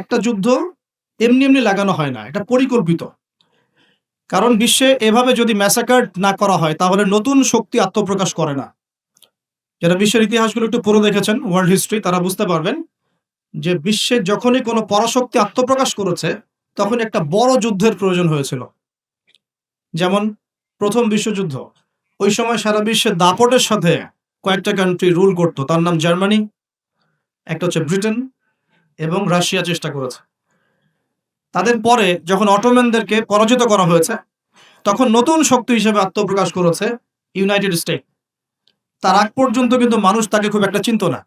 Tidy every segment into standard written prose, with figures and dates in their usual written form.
একটা যুদ্ধ এমনি এমনি লাগানো হয় না, এটা পরিকল্পিত। কারণ বিশ্বে এভাবে যদি ম্যাসাকার না করা হয় তাহলে নতুন শক্তি আত্মপ্রকাশ করে না। যারা বিশ্বের ইতিহাসগুলো একটু পড়ে দেখেছেন, ওয়ার্ল্ড হিস্ট্রি, তারা বুঝতে পারবেন যে বিশ্বে যখনই কোনো পরাশক্তি আত্মপ্রকাশ করেছে তখন একটা বড় যুদ্ধের প্রয়োজন হয়েছিল। যেমন প্রথম বিশ্বযুদ্ধ, ওই সময় সারা বিশ্বে দাপটের সাথে কয়েকটা কান্ট্রি রুল করতো, তার নাম জার্মানি, একটা হচ্ছে ব্রিটেন এবং রাশিয়া চেষ্টা করেছে। তাদের পরে যখন অটোম্যানদেরকে পরাজিত করা হয়েছে তখন নতুন শক্তি হিসেবে আত্মপ্রকাশ করেছে ইউনাইটেড স্টেট। তার আগ পর্যন্ত কিন্তু মানুষ তাকে খুব একটা চিনত না।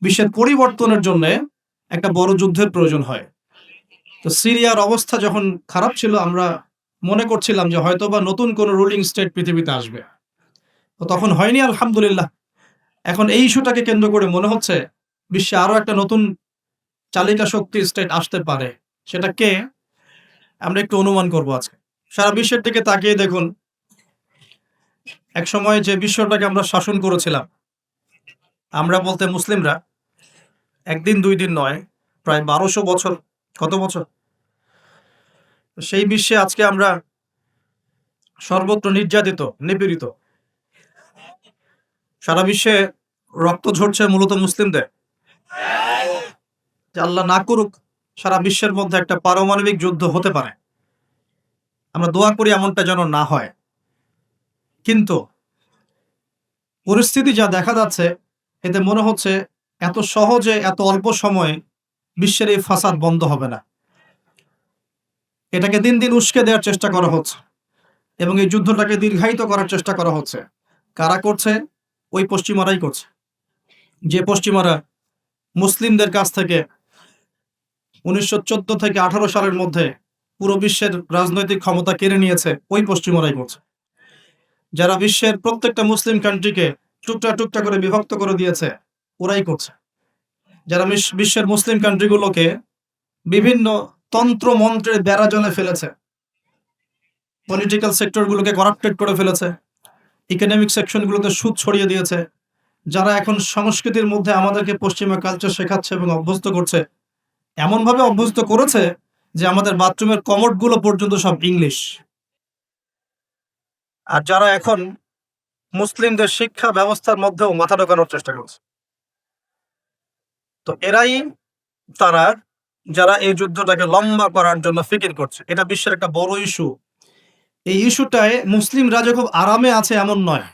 বিশ্বের পরিবর্তনের জন্য একটা বড় যুদ্ধের প্রয়োজন হয়। তো সিরিয়ার অবস্থা যখন খারাপ ছিল, আমরা মনে করছিলাম যে হয়তোবা নতুন কোনো রুলিং স্টেট পৃথিবীতে আসবে। তো তখন হয়নি, আলহামদুলিল্লাহ। এখন এই ইস্যুটাকে কেন্দ্র করে মনে হচ্ছে বিশ্বে আরো একটা নতুন চালিকা শক্তি স্টেট আসতে পারে। সেটা কে, আমরা একটু অনুমান করব আজকে। সারা বিশ্বের দিকে তাকিয়ে দেখুন, এক সময় যে বিশ্বটাকে আমরা শাসন করেছিলাম, আমরা বলতে মুসলিমরা, একদিন দুই দিন নয়, প্রায় 1200 বছর, কত বছর, সেই বিশ্বে আজকে আমরা সর্বত্র নির্যাতিত, নিপীড়িত। সারা বিশ্বে রক্ত ঝরছে মূলত মুসলিমদের। যে আল্লাহ না করুক সারা বিশ্বের মধ্যে একটা পারমাণবিক যুদ্ধ হতে পারে, আমরা দোয়া করি এমনটা যেন না হয়। কিন্তু পরিস্থিতি যা দেখা যাচ্ছে, এতে মনে হচ্ছে এত সহজে, এত অল্প সময়ে বিশ্বের এই ফাসাদ বন্ধ হবে না। এটাকে দিন দিন উস্কে দেওয়ার চেষ্টা করা হচ্ছে এবং এই যুদ্ধটাকে দীর্ঘায়িত করার চেষ্টা করা হচ্ছে। কারা করছে? ওই পশ্চিমারাই করছে। যে পশ্চিমারা মুসলিমদের কাছ থেকে 1914 থেকে 18 সালের মধ্যে পুরো বিশ্বের রাজনৈতিক ক্ষমতা কেড়ে নিয়েছে, ওই পশ্চিমারাই করছে। যারা বিশ্বের প্রত্যেকটা মুসলিম কান্ট্রিকে টুকরা টুকরা করে বিভক্ত করে দিয়েছে, ওরাই করছে। যারা বিশ্বের মুসলিম কান্ট্রিগুলোকে বিভিন্ন তন্ত্র মন্ত্রের বেড়া জলে ফেলেছে, পলিটিক্যাল সেক্টরগুলোকে করাপ্টেড করে ফেলেছে, ইকোনমিক সেকশনগুলোতে সুদ ছড়িয়ে দিয়েছে, যারা এখন সংস্কৃতির মধ্যে আমাদেরকে পশ্চিমা কালচার শেখাচ্ছে এবং অভ্যস্ত করছে, এমনভাবে অভ্যস্ত করেছে যে আমাদের বাথরুমের কমোডগুলো পর্যন্ত সব ইংলিশ। আর যারা এখন মুসলিমদের শিক্ষা ব্যবস্থার মধ্যেও মাথা ঢোকানোর চেষ্টা করছে, তো এরাই তারা যারা এই যুদ্ধটাকে লম্বা করার জন্য ফিকির করছে। এটা বিশ্বের একটা বড় ইস্যু। এই ইস্যুটায় মুসলিমরা যে খুব আরামে আছে এমন নয়,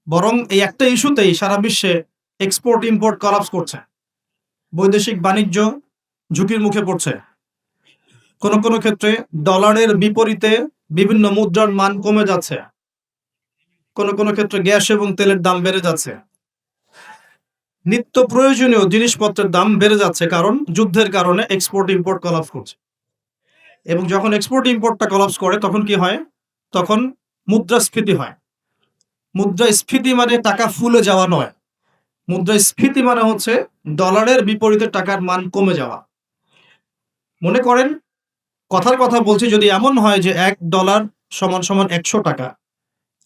বরং এই একটা ইস্যুতেই সারা বিশ্বে এক্সপোর্ট ইম্পোর্ট কলাপস করছে, বৈদেশিক বাণিজ্য ঝুঁকির মুখে পড়ছে। কোনো কোনো ক্ষেত্রে ডলারের বিপরীতে বিভিন্ন মুদ্রার মান কমে যাচ্ছে, কোনো কোনো ক্ষেত্রে গ্যাস এবং তেলের দাম বেড়ে যাচ্ছে, নিত্য প্রয়োজনীয় জিনিসপত্রের দাম বেড়ে যাচ্ছে, কারণ যুদ্ধের কারণে এক্সপোর্ট ইম্পোর্ট কলাপস করছে। এবং যখন এক্সপোর্ট ইম্পোর্টটা কলাপস করে তখন কি হয়? তখন মুদ্রাস্ফীতি হয়। মুদ্রাস্ফীতি মানে টাকা ফুলে যাওয়া নয়, মুদ্রাস্ফীতি মানে হচ্ছে ডলারের বিপরীতে টাকার মান কমে যাওয়া। মনে করেন, কথার কথা বলছি, যদি এমন হয় যে $1 সমান সমান 100 টাকা,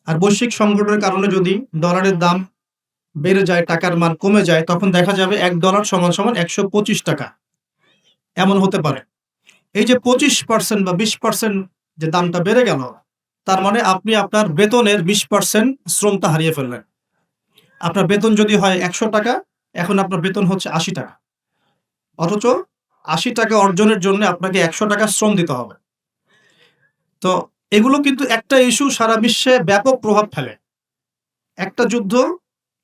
আর বৈশ্বিক সংকটের কারণে যদি ডলারের দাম বেড়ে যায়, টাকার মান কমে যায়, তখন দেখা যাবে $1 সমান সমান 125 টাকা। এমন হতে পারে। এই যে 25% বা 20% যে দামটা বেড়ে গেল, তার মানে আপনি আপনার বেতনের 20% শ্রমটা হারিয়ে ফেললেন। আপনার বেতন যদি হয় 100 টাকা, এখন আপনার বেতন হচ্ছে 80 টাকা। অথচ 80 টাকা অর্জনের জন্য আপনাকে 100 টাকা শ্রম দিতে হবে। তো এগুলো কিন্তু একটা ইস্যু সারা বিশ্বে ব্যাপক প্রভাব ফেলে। একটা যুদ্ধ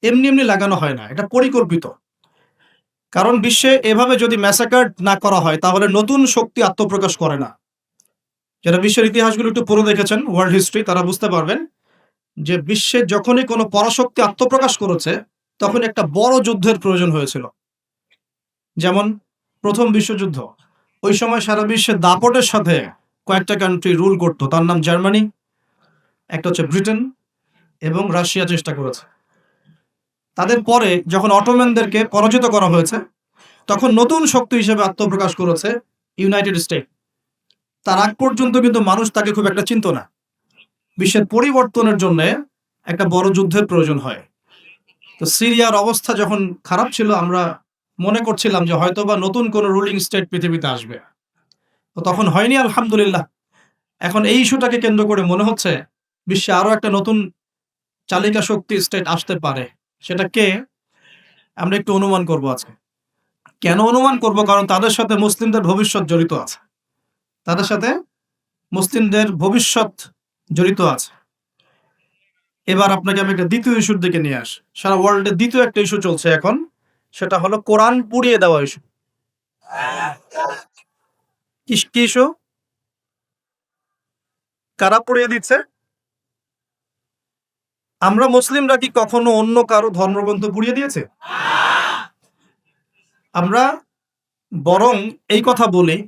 এমনি এমনি লাগানো হয় না, এটা পরিকল্পিত। কারণ বিশ্বে এভাবে যদি ম্যাসাকার না করা হয় তাহলে নতুন শক্তি আত্মপ্রকাশ করে না। যারা বিশ্বের ইতিহাসগুলো একটু পড়ে দেখেছেন, ওয়ার্ল্ড হিস্ট্রি, তারা বুঝতে পারবেন যে বিশ্বে যখনই কোনো পরাশক্তি আত্মপ্রকাশ করেছে তখন একটা বড় যুদ্ধের প্রয়োজন হয়েছিল। যেমন প্রথম বিশ্বযুদ্ধ, ওই সময় সারা বিশ্বে দাপটের সাথে কয়েকটা কান্ট্রি রুল করতো, তার নাম জার্মানি, একটা হচ্ছে ব্রিটেন এবং রাশিয়া চেষ্টা করেছে। তাদের পরে যখন অটোম্যানদেরকে পরাজিত করা হয়েছে তখন নতুন শক্তি হিসেবে আত্মপ্রকাশ করেছে ইউনাইটেড স্টেট। তার আগ পর্যন্ত কিন্তু মানুষ তাকে খুব একটা চিনত না। বিশ্বের পরিবর্তনের জন্য একটা বড় যুদ্ধের প্রয়োজন হয়। তো সিরিয়ার অবস্থা যখন খারাপ ছিল, আমরা মনে করছিলাম যে হয়তোবা নতুন কোনো রুলিং স্টেট পৃথিবীতে আসবে, তো তখন হয়নি আলহামদুলিল্লাহ। এখন এই ইস্যুটাকে কেন্দ্র করে মনে হচ্ছে বিশ্বে আরো একটা নতুন চালিকা শক্তি স্টেট আসতে পারে। সেটা কে? আমরা একটু অনুমান করব আজকে। কেন অনুমান করব? কারণ তাদের সাথে মুসলিমদের ভবিষ্যৎ জড়িত আছে। তাদের সাথে মুসলিমদের ভবিষ্যৎ জড়িত আছে। এবার আপনাকে আমি একটা দ্বিতীয় ইস্যুর দিকে নিয়ে আসি। সারা ওয়ার্ল্ডে দ্বিতীয় একটা ইস্যু চলছে এখন, সেটা হলো কোরআন পুড়িয়ে দেওয়া ইস্যু। কি ইস্যু? কারা পুড়িয়ে দিচ্ছে? আমরা মুসলিমরা কি কখনো অন্য কারো ধর্মগ্রন্থ পুড়িয়ে দিয়েছে? আমরা বরং এই কথা বলি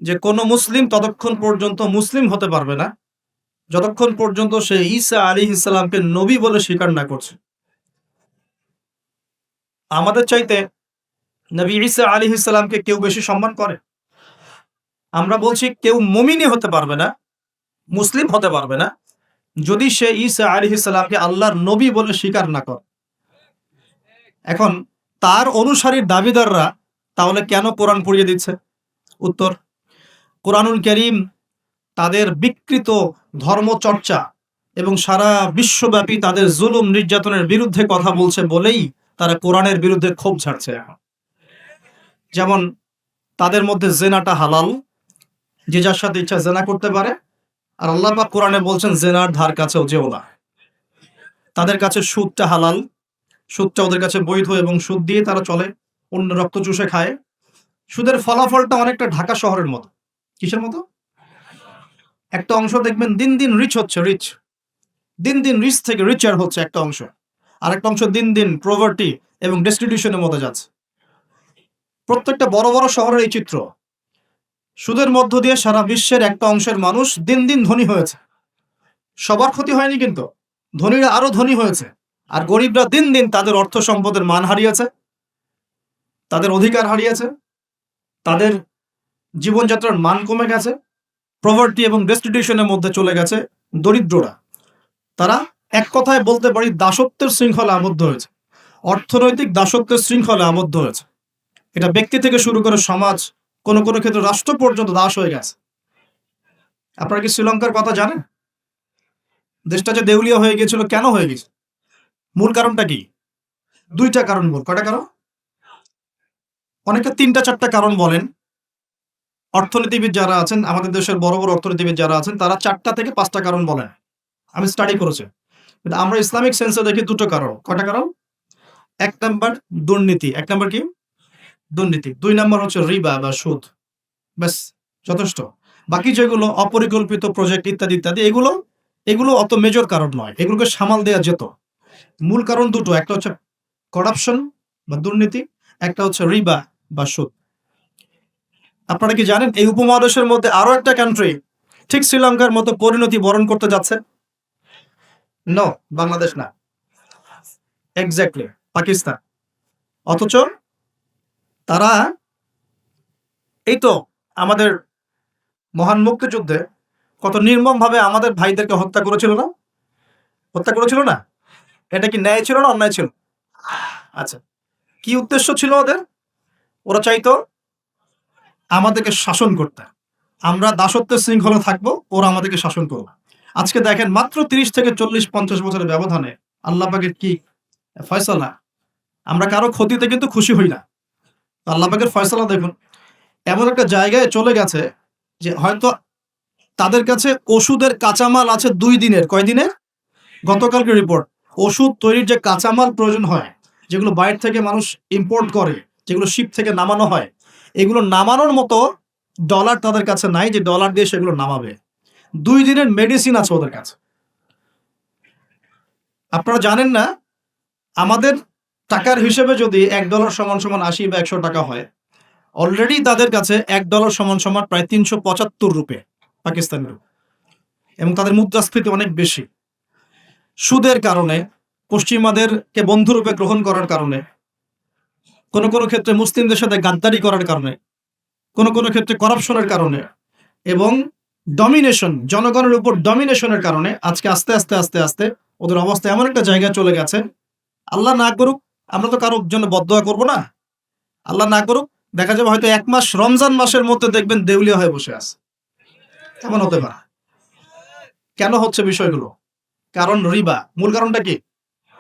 যে কোনো মুসলিম ততক্ষণ পর্যন্ত মুসলিম হতে পারবে না যতক্ষণ পর্যন্ত সে ঈসা আলাইহিস সালামকে নবী বলে স্বীকার না করছে। আমাদের চাইতে নবী ঈসা আলাইহিস সালামকে কেউ বেশি সম্মান করে? আমরা বলছি কেউ মুমিনই হতে পারবে না, মুসলিম হতে পারবে না যদি সে ঈসা আলাইহিস সালামকে আল্লাহর নবী বলে স্বীকার না করে। এখন তার অনুসারীর দাবিদাররা তাহলে কেন কোরআন পুড়িয়ে দিচ্ছে? উত্তর, কোরআনুল কারীম তাদের বিকৃত ধর্মচর্চা এবং সারা বিশ্বব্যাপী তাদের জুলুম নির্যাতনের বিরুদ্ধে কথা বলছে বলেই তারা কোরআনের বিরুদ্ধে ক্ষোভ ঝাড়ছে এখন। যেমন তাদের মধ্যে জেনাটা হালাল, যে যার সাথে ইচ্ছা জেনা করতে পারে, আর আল্লাহ পাক কোরআনে বলছেন জেনার ধার কাছেও যেও না। তাদের কাছে সুদটা হালাল, সুদটা ওদের কাছে বৈধ এবং সুদ দিয়ে তারা চলে, অন্য রক্ত চুষে খায়। সুদের ফলাফলটা অনেকটা ঢাকা শহরের মতো। কিসের মতো? একটা অংশ দেখবেন দিন দিন রিচ হচ্ছে, রিচ দিন দিন রিচ থেকে রিচার হচ্ছে একটা অংশ, আর একটা অংশ দিন দিন প্রভার্টি এবং ডেস্টিটিউশনের মধ্যে যাচ্ছে। প্রত্যেকটা বড় বড় শহরের এই চিত্র। সুদের মধ্য দিয়ে সারা বিশ্বের একটা অংশের মানুষ দিন দিন ধনী হয়েছে। সবার ক্ষতি হয়নি, কিন্তু ধনীরা আরো ধনী হয়েছে, আর গরিবরা দিন দিন তাদের অর্থ সম্পদের মান হারিয়েছে, তাদের অধিকার হারিয়েছে, তাদের জীবনযাত্রার মান কমে গেছে, প্রভার্টি এবং ডেস্টিটিউশনের মধ্যে চলে গেছে দরিদ্ররা। তারা এক কথায় বলতে পারি দাসত্বের শৃঙ্খলা আবদ্ধ হয়েছে, অর্থনৈতিক দাসত্বের শৃঙ্খলা আবদ্ধ হয়েছে। এটা ব্যক্তি থেকে শুরু করে সমাজ, কোনো কোনো ক্ষেত্রে রাষ্ট্র পর্যন্ত দাস হয়ে গেছে। আপনারা কি শ্রীলঙ্কার কথা জানেন? দেশটা যে দেউলিয়া হয়ে গিয়েছিল, কেন হয়ে গেছে? মূল কারণটা কি? দুইটা কারণ। মূল কয়টা কারণ? অনেকে তিনটা চারটা কারণ বলেন। অর্থনীতিবিদ যারা আছেন, আমাদের দেশের বড় বড় অর্থনীতিবিদ যারা আছেন, তারা 4টা থেকে 5টা কারণ বলেন। আমি স্টাডি করেছি, কিন্তু আমরা ইসলামিক সেন্সে দেখি দুটো কারণ। কয়টা কারণ? 1 নাম্বার দুর্নীতি। 1 নাম্বার কি? দুর্নীতি। 2 নাম্বার হচ্ছে রিবা বা সুদ। ব্যাস, যথেষ্ট। বাকি যেগুলো অপরিকল্পিত প্রজেক্ট ইত্যাদি ইত্যাদি, এগুলো অত মেজর কারণ নয়, এগুলোকে সামাল দেওয়া যেত। মূল কারণ দুটো, একটা হচ্ছে করাপশন বা দুর্নীতি, একটা হচ্ছে রিবা বা সুদ। আপনারা কি জানেন এই উপমহাদেশের মধ্যে আরো একটা কান্ট্রি ঠিক শ্রীলঙ্কার মতো পরিণতি বরণ করতে যাচ্ছে? নো, বাংলাদেশ না, এক্স্যাক্টলি পাকিস্তান। অথচ তারা এই তো আমাদের মহান মুক্তিযুদ্ধে কত নির্মম ভাবে আমাদের ভাইদেরকে হত্যা করেছিল না? হত্যা করেছিল না? এটা কি ন্যায় ছিল না অন্যায় ছিল? আচ্ছা, কি উদ্দেশ্য ছিল ওদের? ওরা চাইতো আমাদেরকে শাসন করতে, আমরা দাসত্বের শৃঙ্খলা থাকবো, ওরা আমাদেরকে শাসন করবে। আজকে দেখেন মাত্র 30 থেকে 40-50 বছরের ব্যবধানে আল্লাহ পাকের কি ফয়সালা! আমরা কারো ক্ষতিতে কিন্তু খুশি হই না। আল্লাহ পাকের ফয়সালা দেখুন, এমন একটা জায়গায় চলে গেছে যে হয়তো তাদের কাছে ওষুধের কাঁচামাল আছে 2 দিনের। কয় দিনের? গতকালকে রিপোর্ট। ওষুধ তৈরির যে কাঁচামাল প্রয়োজন হয়, যেগুলো বাইরে থেকে মানুষ ইম্পোর্ট করে, যেগুলো শিপ থেকে নামানো হয়, এগুলো নামানোর মতো ডলার তাদের কাছে নাই যে ডলার দিয়ে সেগুলো নামাবে। 2 দিনের মেডিসিন আছে ওদের কাছে। আপনারা জানেন না, আমাদের টাকার হিসেবে যদি $1 সমান সমান 80 বা 100 টাকা হয়, অলরেডি তাদের কাছে $1 সমান সমান প্রায় 375 রুপে পাকিস্তানি রুপি, এবং তাদের মুদ্রাস্ফীতি অনেক বেশি। সুদের কারণে, পশ্চিমাদেরকে বন্ধুরূপে গ্রহণ করার কারণে, কোনো কোনো ক্ষেত্রে মুসলিমদের সাথে গাদ্দারি করার কারণে, কোনো কোনো ক্ষেত্রে করাপশনের কারণে এবং ডমিনেশন, জনগণের উপর ডমিনেশনের কারণে আজকে আস্তে আস্তে আস্তে আস্তে ওদের অবস্থা এমন একটা জায়গায় চলে গেছে। আল্লাহ না করুক, আমরা তো কারোর জন্য বদদোয়া করব না, আল্লাহ না করুক, দেখা যাবে হয়তো 1 মাস রমজান মাসের মধ্যে দেখবেন দেউলিয়া হয়ে বসে আছে। এমন হতে পারে। কেন হচ্ছে বিষয়গুলো? কারণ রিবা। মূল কারণটা কি?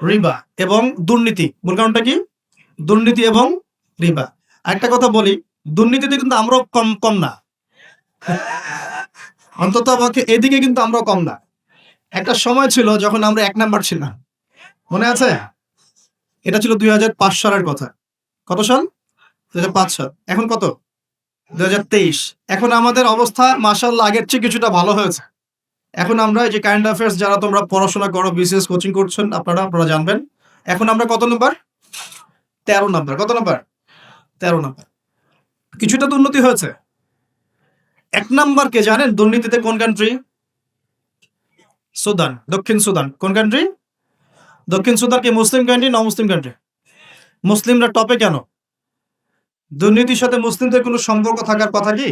রিবা এবং দুর্নীতি। মূল কারণটা কি? দুর্নীতি এবং রিবা। আরেকটা কথা বলি, দুর্নীতিতে কিন্তু আমরাও কম না। অন্ততপক্ষে এদিকে কিন্তু আমরাও কম না। একটা সময় ছিল যখন আমরা 1 নাম্বার ছিলাম। মনে আছে? এটা ছিল ২০০৫ সালের কথা। কত সাল? ২০০৫ সাল। এখন কত? ২০২৩। এখন আমাদের অবস্থা মাশাআল্লাহ আগের চেয়ে কিছুটা ভালো হয়েছে। এখন আমরা এই যে কারেন্ট অ্যাফেয়ার্স যারা তোমরা পড়াশোনা করো, বিসিএস কোচিং করছেন আপনারা জানবেন। এখন আমরা কত নাম্বার? ১৩ নাম্বার। কত নাম্বার? ১৩ নাম্বার। কিছুটা তো উন্নতি হয়েছে। ১ নাম্বার কে জানেন দুর্নীতিতে কোন কান্ট্রি? সুদান, দক্ষিণ সুদান। কোন কান্ট্রি? দক্ষিণ সুদান কি মুসলিম কান্ট্রি না অমুসলিম কান্ট্রি? মুসলিমরা টপে কেন? দুর্নীতির সাথে মুসলিমদের কোনো সম্পর্ক থাকার কথা কি?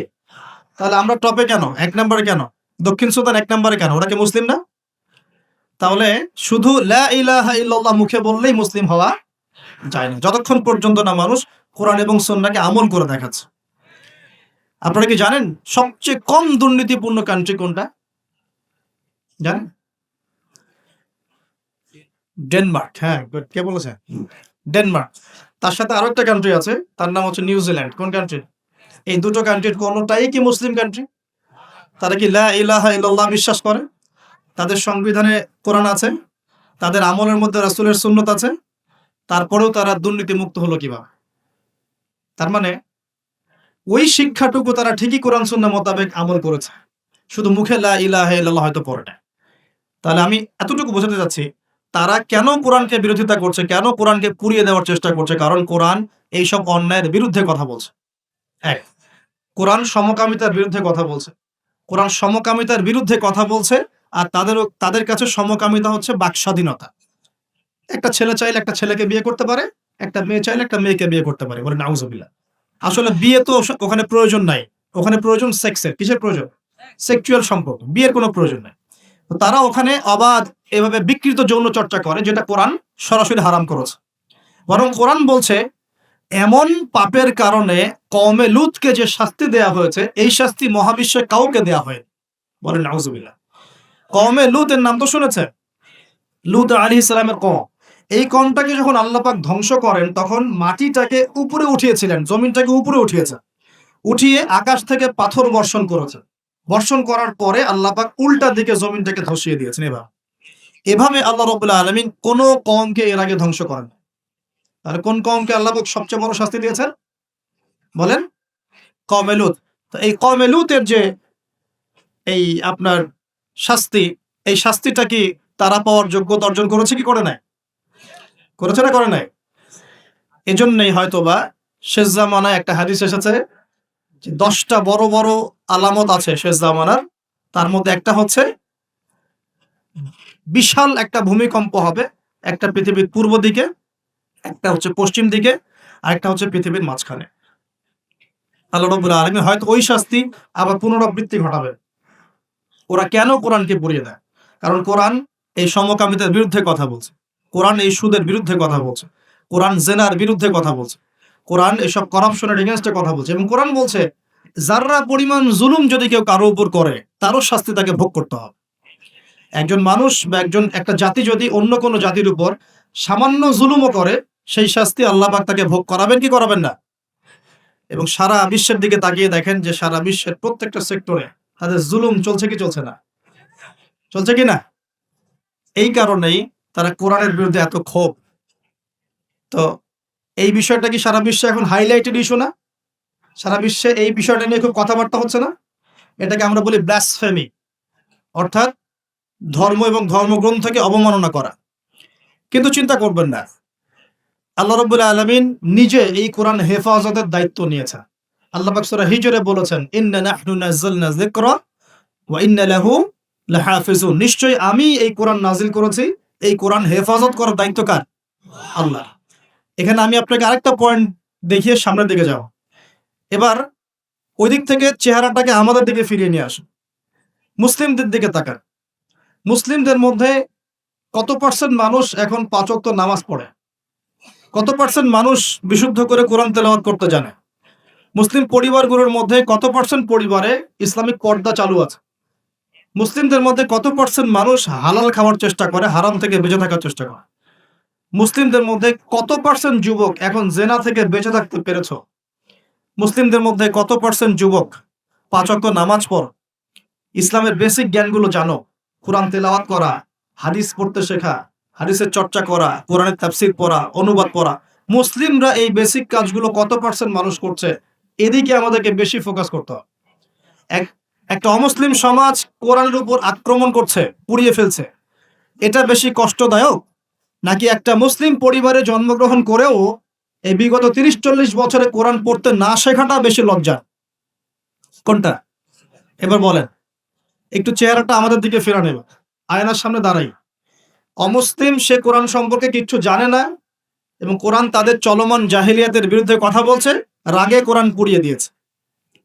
তাহলে আমরা টপে কেন? ১ নাম্বারে কেন? দক্ষিণ সুদান ১ নাম্বারে কেন? ওরা কি মুসলিম না? তাহলে শুধু লা ইলাহা ইল্লাল্লাহ মুখে বললেই মুসলিম হওয়া যায় না। যতক্ষণ পর্যন্ত না মানুষ কোরআন এবং সুন্নাহকে আমল করে দেখাচ্ছে। আপনারা কি জানেন সবচেয়ে কম দুর্নীতিপূর্ণ কান্ট্রি কোনটা? জানেন? ডেনমার্ক। হ্যাঁ, গুড। কে বলেছে? ডেনমার্ক। তার সাথে আরো একটা কান্ট্রি আছে, তার নাম হচ্ছে নিউজিল্যান্ড। কোন কান্ট্রি? এই দুটো কান্ট্রির কোনটাই কি মুসলিম কান্ট্রি? তারা কি লা ইলাহা ইল্লাল্লাহ বিশ্বাস করে? তাদের সংবিধানে কোরআন আছে, তাদের আমলের মধ্যে রাসূলের সুন্নত আছে, তারপরেও তারা দুর্নীতিমুক্ত হলো কিভাবে? তার মানে ওই শিক্ষাটুকু তারা ঠিকই কোরআন সুন্নাহ মোতাবেক আমল করেছে। শুধু মুখে লা ইলাহা ইল্লাল্লাহ হয়তো পড়ে নাই। তাহলে আমি এতটুকু বোঝাতে চাচ্ছি, তারা কেন কোরআনকে বিরোধিতা করছে, কেন কোরআনকে পুড়িয়ে দেওয়ার চেষ্টা করছে? কারণ কোরআন এইসব অন্যায়ের বিরুদ্ধে কথা বলছে। ১, কোরআন সমকামিতার বিরুদ্ধে কথা বলছে। কোরআন সমকামিতার বিরুদ্ধে কথা বলছে, আর তাদের কাছে সমকামিতা হচ্ছে বাক স্বাধীনতা। একটা ছেলে চাইলে একটা ছেলেকে বিয়ে করতে পারে, একটা মেয়ে চাইলে একটা মেয়েকে বিয়ে করতে পারে। বলে নাউজুবিল্লাহ। আসলে বিয়ে তো ওখানে প্রয়োজন নাই। ওখানে প্রয়োজন সেক্সের। কিসের প্রয়োজন? সেক্সুয়াল সম্পর্ক। বিয়ের কোনো প্রয়োজন নাই। তো তারা ওখানে অবাধ এভাবে বিকৃত যৌন চর্চা করে, যেটা কোরআন সরাসরি হারাম করেছে। বরং কোরআন বলছে এমন পাপের কারণে কওমে লূতকে যে শাস্তি দেয়া হয়েছে, এই শাস্তি মহাবিশ্বে কাউকে দেয়া হয়নি। বলেন নাউজুবিল্লাহ। কওমে লূতের নাম তো শুনেছেন? লূত আলাইহিস সালামের কওম। এই কওমটাকে যখন আল্লাহ পাক ধ্বংস করেন, তখন মাটিটাকে উপরে উঠিয়েছিলেন, জমিনটাকে উপরে উঠিয়েছেন। উঠিয়ে আকাশ থেকে পাথর বর্ষণ করেছেন। বর্ষণ করার পরে আল্লাহ পাক উল্টা দিকে জমিনটাকে ধসিয়ে দিয়েছেন। এভাবে আল্লাহ রাব্বুল আলামিন কোন কওমকে এর আগে ধ্বংস করেন। আর কোন কওমকে আল্লাহ পাক সবচেয়ে বড় শাস্তি দিয়েছেন? বলেন? কওমে লূত। তো এই কওমে লূতের যে এই আপনার শাস্তি, এই শাস্তিটা কি তারা পাওয়ার যোগ্যতা অর্জন করেছে কি করে নাই? করেছে না করে নাই? এজন্যই হয়তোবা শেষ জামানায় একটা হাদিস এসেছে যে ১০টা বড় বড় আলামত আছে শেষ জামানার। তার মধ্যে একটা হচ্ছে বিশাল একটা ভূমিকম্প হবে। একটা পৃথিবীর পূর্ব দিকে, একটা হচ্ছে পশ্চিম দিকে, আরেকটা হচ্ছে পৃথিবীর মাঝখানে। আল্লাহ রাব্বুল আলামিন হয়তো ওই শাস্তি আবার পুনরাবৃত্তি ঘটাবে। ওরা কেন কোরআনকে পুড়িয়ে দেয়? কারণ কোরআন এই সমকামিতার বিরুদ্ধে কথা বলছে। কোরআন এই সুদের বিরুদ্ধে কথা বলছে। কোরআন জেনার বিরুদ্ধে কথা বলছে। কোরআন এসব করাপশনের এগেইনস্টে কথা বলছে, এবং কোরআন বলছে যাররা পরিমাণ জুলুম যদি কেউ কারো উপর করে, তারও শাস্তি তাকে ভোগ করতে হবে। একজন মানুষ বা একটা জাতি যদি অন্য কোনো জাতির উপর সামান্য জুলুমও করে, সেই শাস্তি আল্লাহ পাক তাকে ভোগ করাবেন কি করাবেন না? এবং সারা বিশ্বের দিকে তাকিয়ে দেখেন যে সারা বিশ্বের প্রত্যেকটা সেক্টরে তাদের জুলুম চলছে কি চলছে না? চলছে কি না? এই কারণেই তারা কোরআনের বিরুদ্ধে এত ক্ষোভ। তো এই বিষয়টা কি সারা বিশ্বে এখন হাইলাইটেড ইস্যু না? সারা বিশ্বে এই বিষয়টা নিয়ে খুব কথাবার্তা হচ্ছে না? এটাকে আমরা বলি ব্লাসফেমি, অর্থাৎ ধর্ম এবং ধর্মগ্রন্থকে অবমাননা করা। কিন্তু চিন্তা করবেন না, আল্লাহ রাব্বুল আলামিন নিজে এই কোরআন হেফাজতের দায়িত্ব নিয়েছেন। আল্লাহ পাক সূরা হিজরে বলেছেন, ইন্না নাহনু নাযালনা যিকরা ওয়া ইন্না লাহু লাহাফিজুন। নিশ্চয়ই আমি এই কোরআন নাজিল করেছি, এই কোরআন হেফাজত করার দায়িত্ব কার? আল্লাহ। এখানে আমি আপনাকে আরেকটা পয়েন্ট দেখিয়ে সামনের দিকে যাব। এবার ওই দিক থেকে চেহারাটাকে আমাদের দিকে ফিরিয়ে নিয়ে আসুন। মুসলিমদের দিকে তাকান। মুসলিমদের মধ্যে কত পার্সেন্ট মানুষ এখন ৫ ওয়াক্ত নামাজ পড়ে? কত পার্সেন্ট মানুষ বিশুদ্ধ করে কোরআন তেলাওয়াত করতে জানে? মুসলিম পরিবারগুলোর মধ্যে কত পার্সেন্ট পরিবারে ইসলামিক পর্দা চালু আছে? মুসলিমদের মধ্যে কত পার্সেন্ট মানুষ হালাল খাওয়ার চেষ্টা করে, হারাম থেকে বেঁচে থাকার চেষ্টা করে? মুসলিমদের মধ্যে কত পার্সেন্ট যুবক এখন জেনা থেকে বেঁচে থাকতে পেরেছ? মুসলিমদের মধ্যে কত পার্সেন্ট যুবক 5 ওয়াক্ত নামাজ পড়, ইসলামের বেসিক জ্ঞানগুলো জানো, কোরআন তেলাওয়াত করা, হাদিস পড়তে শেখা, হাদিসের চর্চা করা, কোরআনের তাফসীর পড়া, অনুবাদ পড়া? মুসলিমরা এই বেসিক কাজগুলো কত পার্সেন্ট মানুষ করছে? এদিকে আমাদেরকে বেশি ফোকাস করতে হবে। একটা অমুসলিম সমাজ কোরআনের উপর আক্রমণ করছে, পুড়িয়ে ফেলছে, এটা বেশি কষ্টদায়ক নাকি একটা মুসলিম পরিবারে জন্মগ্রহণ করেও এই বিগত 30-40 বছরে কোরআন পড়তে না শেখাটা বেশি লজ্জার? কোনটা? এবার বলেন। একটু চেহারাটা আমাদের দিকে ফেরা নেব, আয়নার সামনে দাঁড়াই। অমুসলিম, সে কোরআন সম্পর্কে কিচ্ছু জানে না এবং কোরআন তাদের চলমান জাহিলিয়াতের বিরুদ্ধে কথা বলছে, রাগে কোরআন পুড়িয়ে দিয়েছে।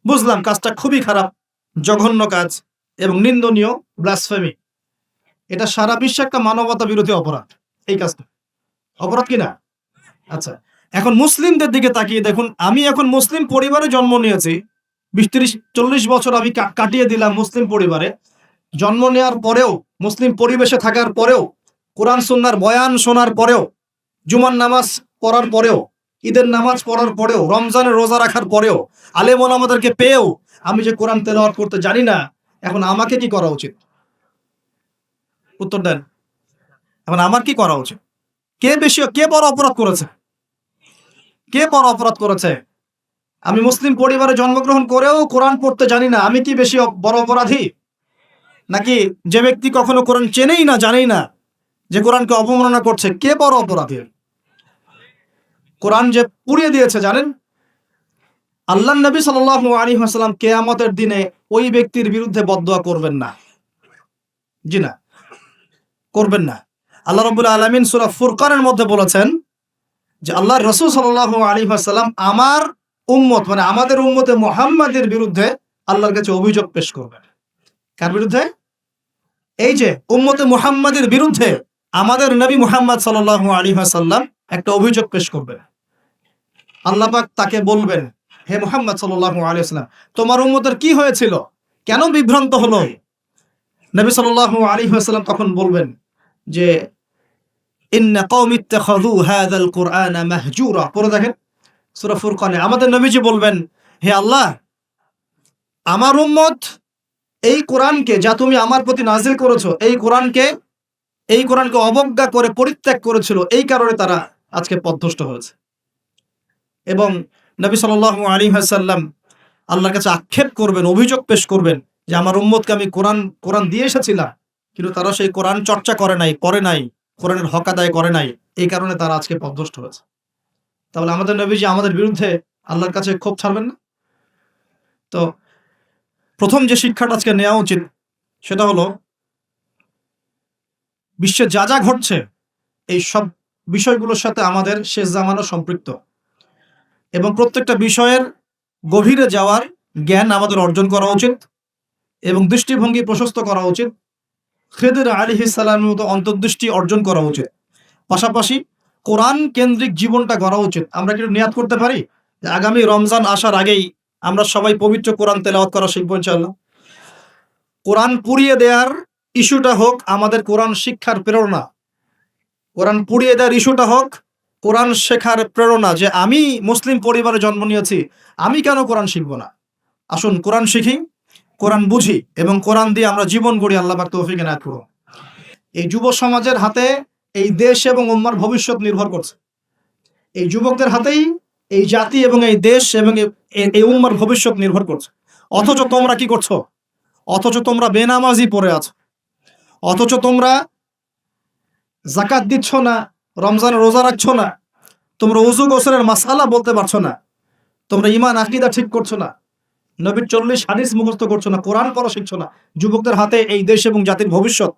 বুঝলাম কাজটা খুবই খারাপ, জঘন্য কাজ এবং নিন্দনীয়, ব্লাসফেমি। এটা সারা বিশ্বে একটা মানবতা বিরোধী অপরাধ। এই কাজটা অপরাধ কিনা? আচ্ছা, এখন মুসলিমদের দিকে তাকিয়ে দেখুন। আমি এখন মুসলিম পরিবারে জন্ম নিয়েছি, 20-30-40 বছর আমি কাটিয়ে দিলাম মুসলিম পরিবারে। জন্ম নেওয়ার পরেও, মুসলিম পরিবেশে থাকার পরেও, কোরআন সুন্নাহর বয়ান শোনার পরেও, জুমার নামাজ পড়ার পরেও, ঈদের নামাজ পড়ার পরেও, রমজানের রোজা রাখার পরেও, আলেম ওলামাদেরকে পেয়েও আমি যে কোরআন তেলাওয়াত করতে জানি না, এখন আমাকে কি করা উচিত? উত্তর দেন। এখন আমার কি করা উচিত? কে বড় অপরাধ করেছে? কে বড় অপরাধ করেছে? আমি মুসলিম পরিবারে জন্মগ্রহণ করেও কোরআন পড়তে জানি না, আমি কি বেশি বড় অপরাধী? নাকি যে ব্যক্তি কখনো কোরআন চেনেই না, জানেই না, যে কোরআনকে অবমাননা করছে, কে বড় অপরাধী? কোরআন যে পুড়িয়ে দিয়েছে জানেন, আল্লাহর নবী সাল্লাল্লাহু আলাইহি ওয়াসাল্লাম কিয়ামতের দিনে ওই ব্যক্তির বিরুদ্ধে বদদোয়া করবেন না। জি না, করবেন না। আল্লাহ রাব্বুল আলামিন সূরা ফুরকানের মধ্যে বলেছেন যে আল্লাহর রাসূল সাল্লাল্লাহু আলাইহি ওয়াসাল্লাম আমার উম্মত, মানে আমাদের উম্মতে মুহাম্মাদের বিরুদ্ধে আল্লাহর কাছে অভিযোগ পেশ করবেন। কার বিরুদ্ধে? এই যে উম্মতে মুহাম্মাদের বিরুদ্ধে আমাদের নবী মুহাম্মদ সাল্লাল্লাহু আলাইহি ওয়াসাল্লাম একটা অভিযোগ পেশ করবেন। আল্লাহ পাক তাকে বলবেন, হে মুহাম্মদ সাল্লাল্লাহু আলাইহি ওয়াসাল্লাম, তোমার উম্মতের কি হয়েছিল, কেন বিভ্রান্ত হলো? নবী সাল্লাল্লাহু আলাইহি ওয়াসাল্লাম তখন বলবেন যে ইন্না কওমি ইত্তাখাযু হাযাল কুরআনা মাহজুরা। পড়ে দেখেন সূরা ফুরকানে আমাদের নবীজি বলবেন, হে আল্লাহ, আমার উম্মত এই কোরআনকে, যা তুমি আমার প্রতি নাজিল করেছো, এই কোরআনকে অবজ্ঞা করে পরিত্যাগ করেছিল, এই কারণে তারা আজকে পথভ্রষ্ট হয়েছে। এবং নবী সাল্লাল্লাহু আলাইহি ওয়াসাল্লাম আল্লাহর কাছে আক্ষেপ করবেন, অভিযোগ পেশ করবেন যে আমার উম্মতকে আমি কোরআন দিয়ে এসেছিলাম, কিন্তু তারা সেই কোরআন চর্চা করে নাই, পড়ে নাই, কোরআনের হক আদায় করে নাই, এই কারণে তারা আজকে পথভ্রষ্ট হয়েছে। তাহলে আমাদের নবীজি আমাদের বিরুদ্ধে আল্লাহর কাছে ক্ষোভ ছাড়বেন না? তো প্রথম যে শিক্ষাটা আজকে নেওয়া উচিত সেটা হলো, বিশ্বে যা যা ঘটছে এই সব বিষয়গুলোর সাথে আমাদের শেষ জামানা সম্পৃক্ত এবং প্রত্যেকটা বিষয়ের গভীরে যাওয়ার জ্ঞান আমাদের অর্জন করা উচিত এবং দৃষ্টিভঙ্গি প্রশস্ত করা উচিত। খিদর আলাইহিস সালামের মতো অন্তর্দৃষ্টি অর্জন করা উচিত। পাশাপাশি কোরআন কেন্দ্রিক জীবনটা গড়া উচিত। আমরা কি নিয়াত করতে পারি যে আগামী রমজান আসার আগেই আমরা সবাই পবিত্র কোরআন তেলাওয়াত করা শিখবো ইনশাআল্লাহ? কোরআন পুড়িয়ে দেওয়ার ইস্যুটা হোক আমাদের কোরআন শিক্ষার প্রেরণা, কোরআন পুড়িয়ে দেওয়ার ইস্যুটা হোক কোরআন শেখার প্রেরণা, যে আমি মুসলিম পরিবারে জন্ম নিয়েছি, আমি কেন কোরআন শিখবো না? আসুন কোরআন শিখি, কোরআন বুঝি এবং কোরআন দিয়ে আমরা জীবন গড়ি। আল্লাহ পাক তৌফিক এনায়েত করুন। এই যুব সমাজের হাতে এই দেশ এবং উম্মার ভবিষ্যৎ নির্ভর করছে। এই যুবকদের হাতেই এই জাতি এবং এই দেশ এবং এই উম্মার ভবিষ্যৎ নির্ভর করছে। অথচ তোমরা কি করছো? অথচ তোমরা বেনামাজি পড়ে আছো, অথচ তোমরা যাকাত দিচ্ছ না, রমজানের রোজা রাখছো না, তোমরা ওযু গোসলের মাসআলা বলতে পারছো না, তোমরা ঈমান আকীদা ঠিক করছো না, নবীর 40 হাদিস মুখস্থ করছো না, কোরআন পড়া শিখছো না। যুবকদের হাতে এই দেশ এবং জাতির ভবিষ্যৎ।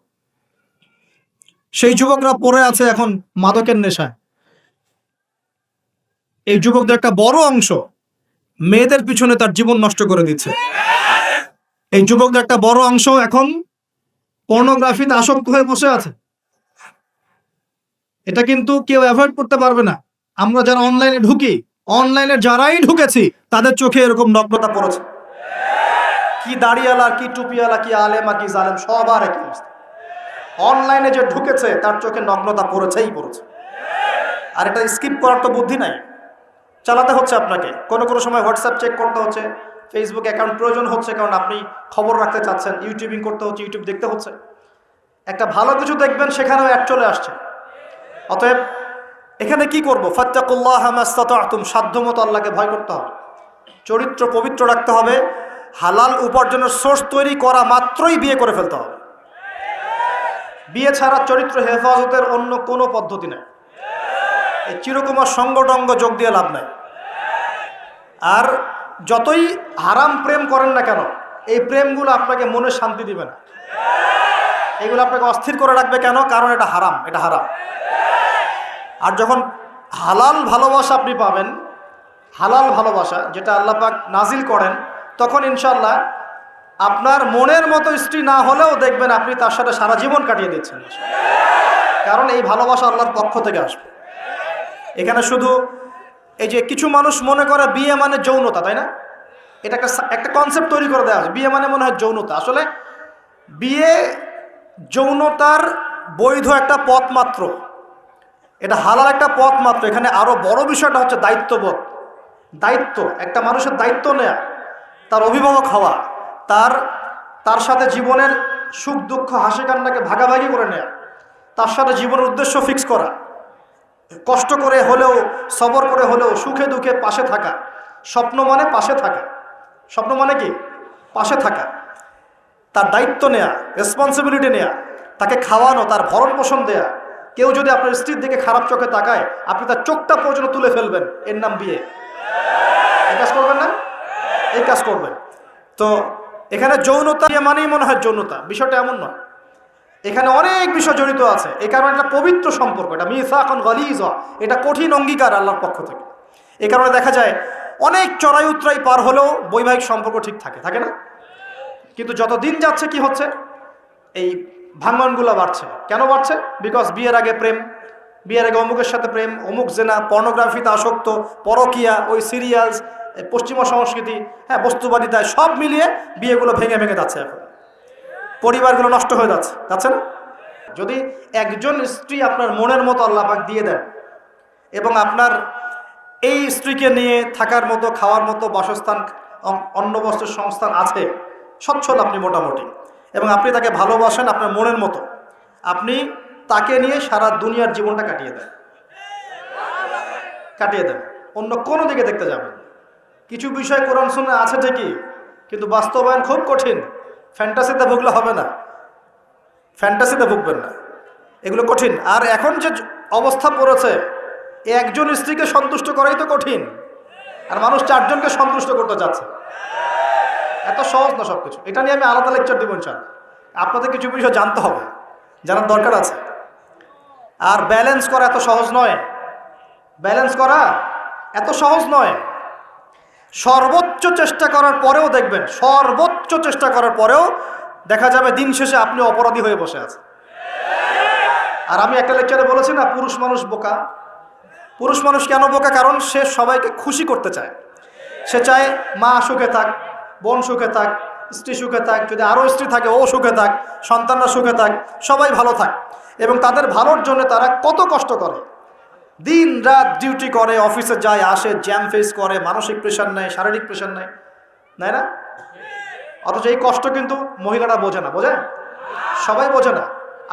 সেই যুবকরা পড়ে আছে এখন মাদকের নেশায়। এই যুবকদের একটা বড় অংশ মেয়েদের পিছনে তার জীবন নষ্ট করে দিচ্ছে। এই যুবকদের একটা বড় অংশ এখন পর্নোগ্রাফিতে আসক্ত হয়ে বসে আছে। এটা কিন্তু কেউ অ্যাভয়েড করতে পারবে না। আমরা যারা অনলাইনে ঢুকি, অনলাইনে যারাই ঢুকেছি তাদের চোখে এরকম নগ্নতা পড়েছে। কি দাড়িওয়ালা, কি টুপিওয়ালা, কি আলেম আর কি জালেম, সবার একই অবস্থা। অনলাইনে যে ঢুকেছে তার চোখে নগ্নতা পড়েছেই পড়েছে। আর এটা স্কিপ করার তো বুদ্ধি নাই, চালাতে হচ্ছে আপনাকে। কোনো কোনো সময় হোয়াটসঅ্যাপ চেক করতে হচ্ছে, ফেসবুক অ্যাকাউন্ট প্রয়োজন হচ্ছে, কারণ আপনি খবর রাখতে চাচ্ছেন। ইউটিউবিং করতে হচ্ছে, ইউটিউব দেখতে হচ্ছে। একটা ভালো কিছু দেখবেন, সেখানেও অ্যাড চলে আসছে। অতএব এখানে কি করবো? ফাত্তাকুল্লাহ মাস্তাতাতুম, সাধ্যমতো আল্লাহকে ভয় করতে হবে, চরিত্র পবিত্র রাখতে হবে। হালাল উপার্জনের সোর্স তৈরি করা মাত্রই বিয়ে করে ফেলতে হবে। বিয়ে ছাড়া চরিত্র হেফাজতের অন্য কোনো পদ্ধতি নেই। এই চিরকুমার সঙ্গটঙ্গ যোগ দিয়ে লাভ নাই। আর যতই হারাম প্রেম করেন না কেন, এই প্রেমগুলো আপনাকে মনে শান্তি দিবে না, এগুলো আপনাকে অস্থির করে রাখবে। কেন? কারণ এটা হারাম, এটা হারাম। আর যখন হালাল ভালোবাসা আপনি পাবেন, হালাল ভালোবাসা যেটা আল্লাহ পাক নাজিল করেন, তখন ইনশাআল্লাহ আপনার মনের মতো স্ত্রী না হলেও দেখবেন আপনি তার সাথে সারা জীবন কাটিয়ে দিচ্ছেন, কারণ এই ভালোবাসা আল্লাহর পক্ষ থেকে আসবে। এখানে শুধু এই যে কিছু মানুষ মনে করে বিয়ে মানে যৌনতা, তাই না? এটা একটা কনসেপ্ট তৈরি করে দেওয়া আছে, বিয়ে মানে মনে হয় যৌনতা। আসলে বিয়ে যৌনতার বৈধ একটা পথ মাত্র, এটা হালাল একটা পথ মাত্র। এখানে আরো বড় বিষয়টা হচ্ছে দায়িত্ববোধ। দায়িত্ব, একটা মানুষের দায়িত্ব নেয়া, তার অভিভাবক হওয়া, তার সাথে জীবনের সুখ দুঃখ হাসি কান্নাকে ভাগাভাগি করে নেয়া, তার সাথে জীবনের উদ্দেশ্য ফিক্স করা, কষ্ট করে হলেও সবর করে হলেও সুখে দুঃখে পাশে থাকা। স্বপ্ন মানে পাশে থাকা, স্বপ্ন মানে কি? পাশে থাকা। তার দায়িত্ব নেয়া, রেসপন্সিবিলিটি নেয়া, তাকে খাওয়ানো, তার ভরণ পোষণ দেয়া। কেউ যদি আপনার স্ত্রীর দিকে খারাপ চোখে তাকায়, আপনি তার চোখটা পর্যন্ত তুলে ফেলবেন, এর নাম বিয়ে। এই কাজ করবেন না? এই কাজ করবেন। তো এখানে যৌনতা মানেই মনে হয় যৌনতা, বিষয়টা এমন নয়। এখানে অনেক বিষয় জড়িত আছে। এই কারণে এটা পবিত্র সম্পর্ক, এটা মিসাকুন গালিজ, এটা কঠিন অঙ্গীকার আল্লাহর পক্ষ থেকে। এই কারণে দেখা যায় অনেক চড়াই উতরাই পার হলেও বৈবাহিক সম্পর্ক ঠিক থাকে না? কিন্তু যত দিন যাচ্ছে কি হচ্ছে? এই ভাঙনগুলো বাড়ছে। কেন বাড়ছে? বিকজ বিয়ের আগে প্রেম, বিয়ের আগে অমুকের সাথে প্রেম, অমুক জেনা, পর্নোগ্রাফিতে আসক্ত, পরকিয়া, ওই সিরিয়ালস, পশ্চিমা সংস্কৃতি, হ্যাঁ, বস্তুবাদিতায়, সব মিলিয়ে বিয়েগুলো ভেঙে ভেঙে যাচ্ছে। এখন পরিবারগুলো নষ্ট হয়ে যাচ্ছে না? যদি একজন স্ত্রী আপনার মনের মতো আল্লাহ পাক দিয়ে দেন, এবং আপনার এই স্ত্রীকে নিয়ে থাকার মতো, খাওয়ার মতো বাসস্থান, অন্ন বস্ত্রের সংস্থান আছে, সচ্ছল আপনি মোটামুটি, এবং আপনি তাকে ভালোবাসেন আপনার মনের মতো, আপনি তাকে নিয়ে সারা দুনিয়ার জীবনটা কাটিয়ে দেন, অন্য কোনো দিকে দেখতে যাবেন। কিছু বিষয় কোরআন সুন্নাহ আছে ঠিকই, কিন্তু বাস্তবায়ন খুব কঠিন। ফ্যান্টাসিতে ভুগলে হবে না, ফ্যান্টাসিতে ভুগবেন না, এগুলো কঠিন। আর এখন যে অবস্থা পড়েছে, একজন স্ত্রীকে সন্তুষ্ট করাই তো কঠিন, আর মানুষ 4 জনকে সন্তুষ্ট করতে যাচ্ছে। এত সহজ না সবকিছু। এটা নিয়ে আমি আলাদা লেকচার দিব ইনশাআল্লাহ। আপনাদের কিছু বিষয় জানতে হবে, জানার দরকার আছে। আর ব্যালেন্স করা এত সহজ নয়, ব্যালেন্স করা এত সহজ নয়। সর্বোচ্চ চেষ্টা করার পরেও দেখবেন, সর্বোচ্চ চেষ্টা করার পরেও দেখা যাবে দিন শেষে আপনি অপরাধী হয়ে বসে আছেন। আর আমি একটা লেকচারে বলেছি না, পুরুষ মানুষ বোকা। পুরুষ মানুষ কেন বোকা? কারণ সে সবাইকে খুশি করতে চায়। সে চায় মা সুখে থাক, বোন সুখে থাক, স্ত্রী সুখে থাক, যদি আরও স্ত্রী থাকে ও সুখে থাক, সন্তানরা সুখে থাক, সবাই ভালো থাক। এবং তাদের ভালোর জন্য তারা কত কষ্ট করে, দিন রাত ডিউটি করে, অফিসে যায় আসে, জ্যাম ফেস করে, মানসিক প্রেশার নেয়, শারীরিক প্রেশার নেয়, নেয় না? অথচ এই কষ্ট কিন্তু মহিলারা বোঝে না, বোঝে? সবাই বোঝে না।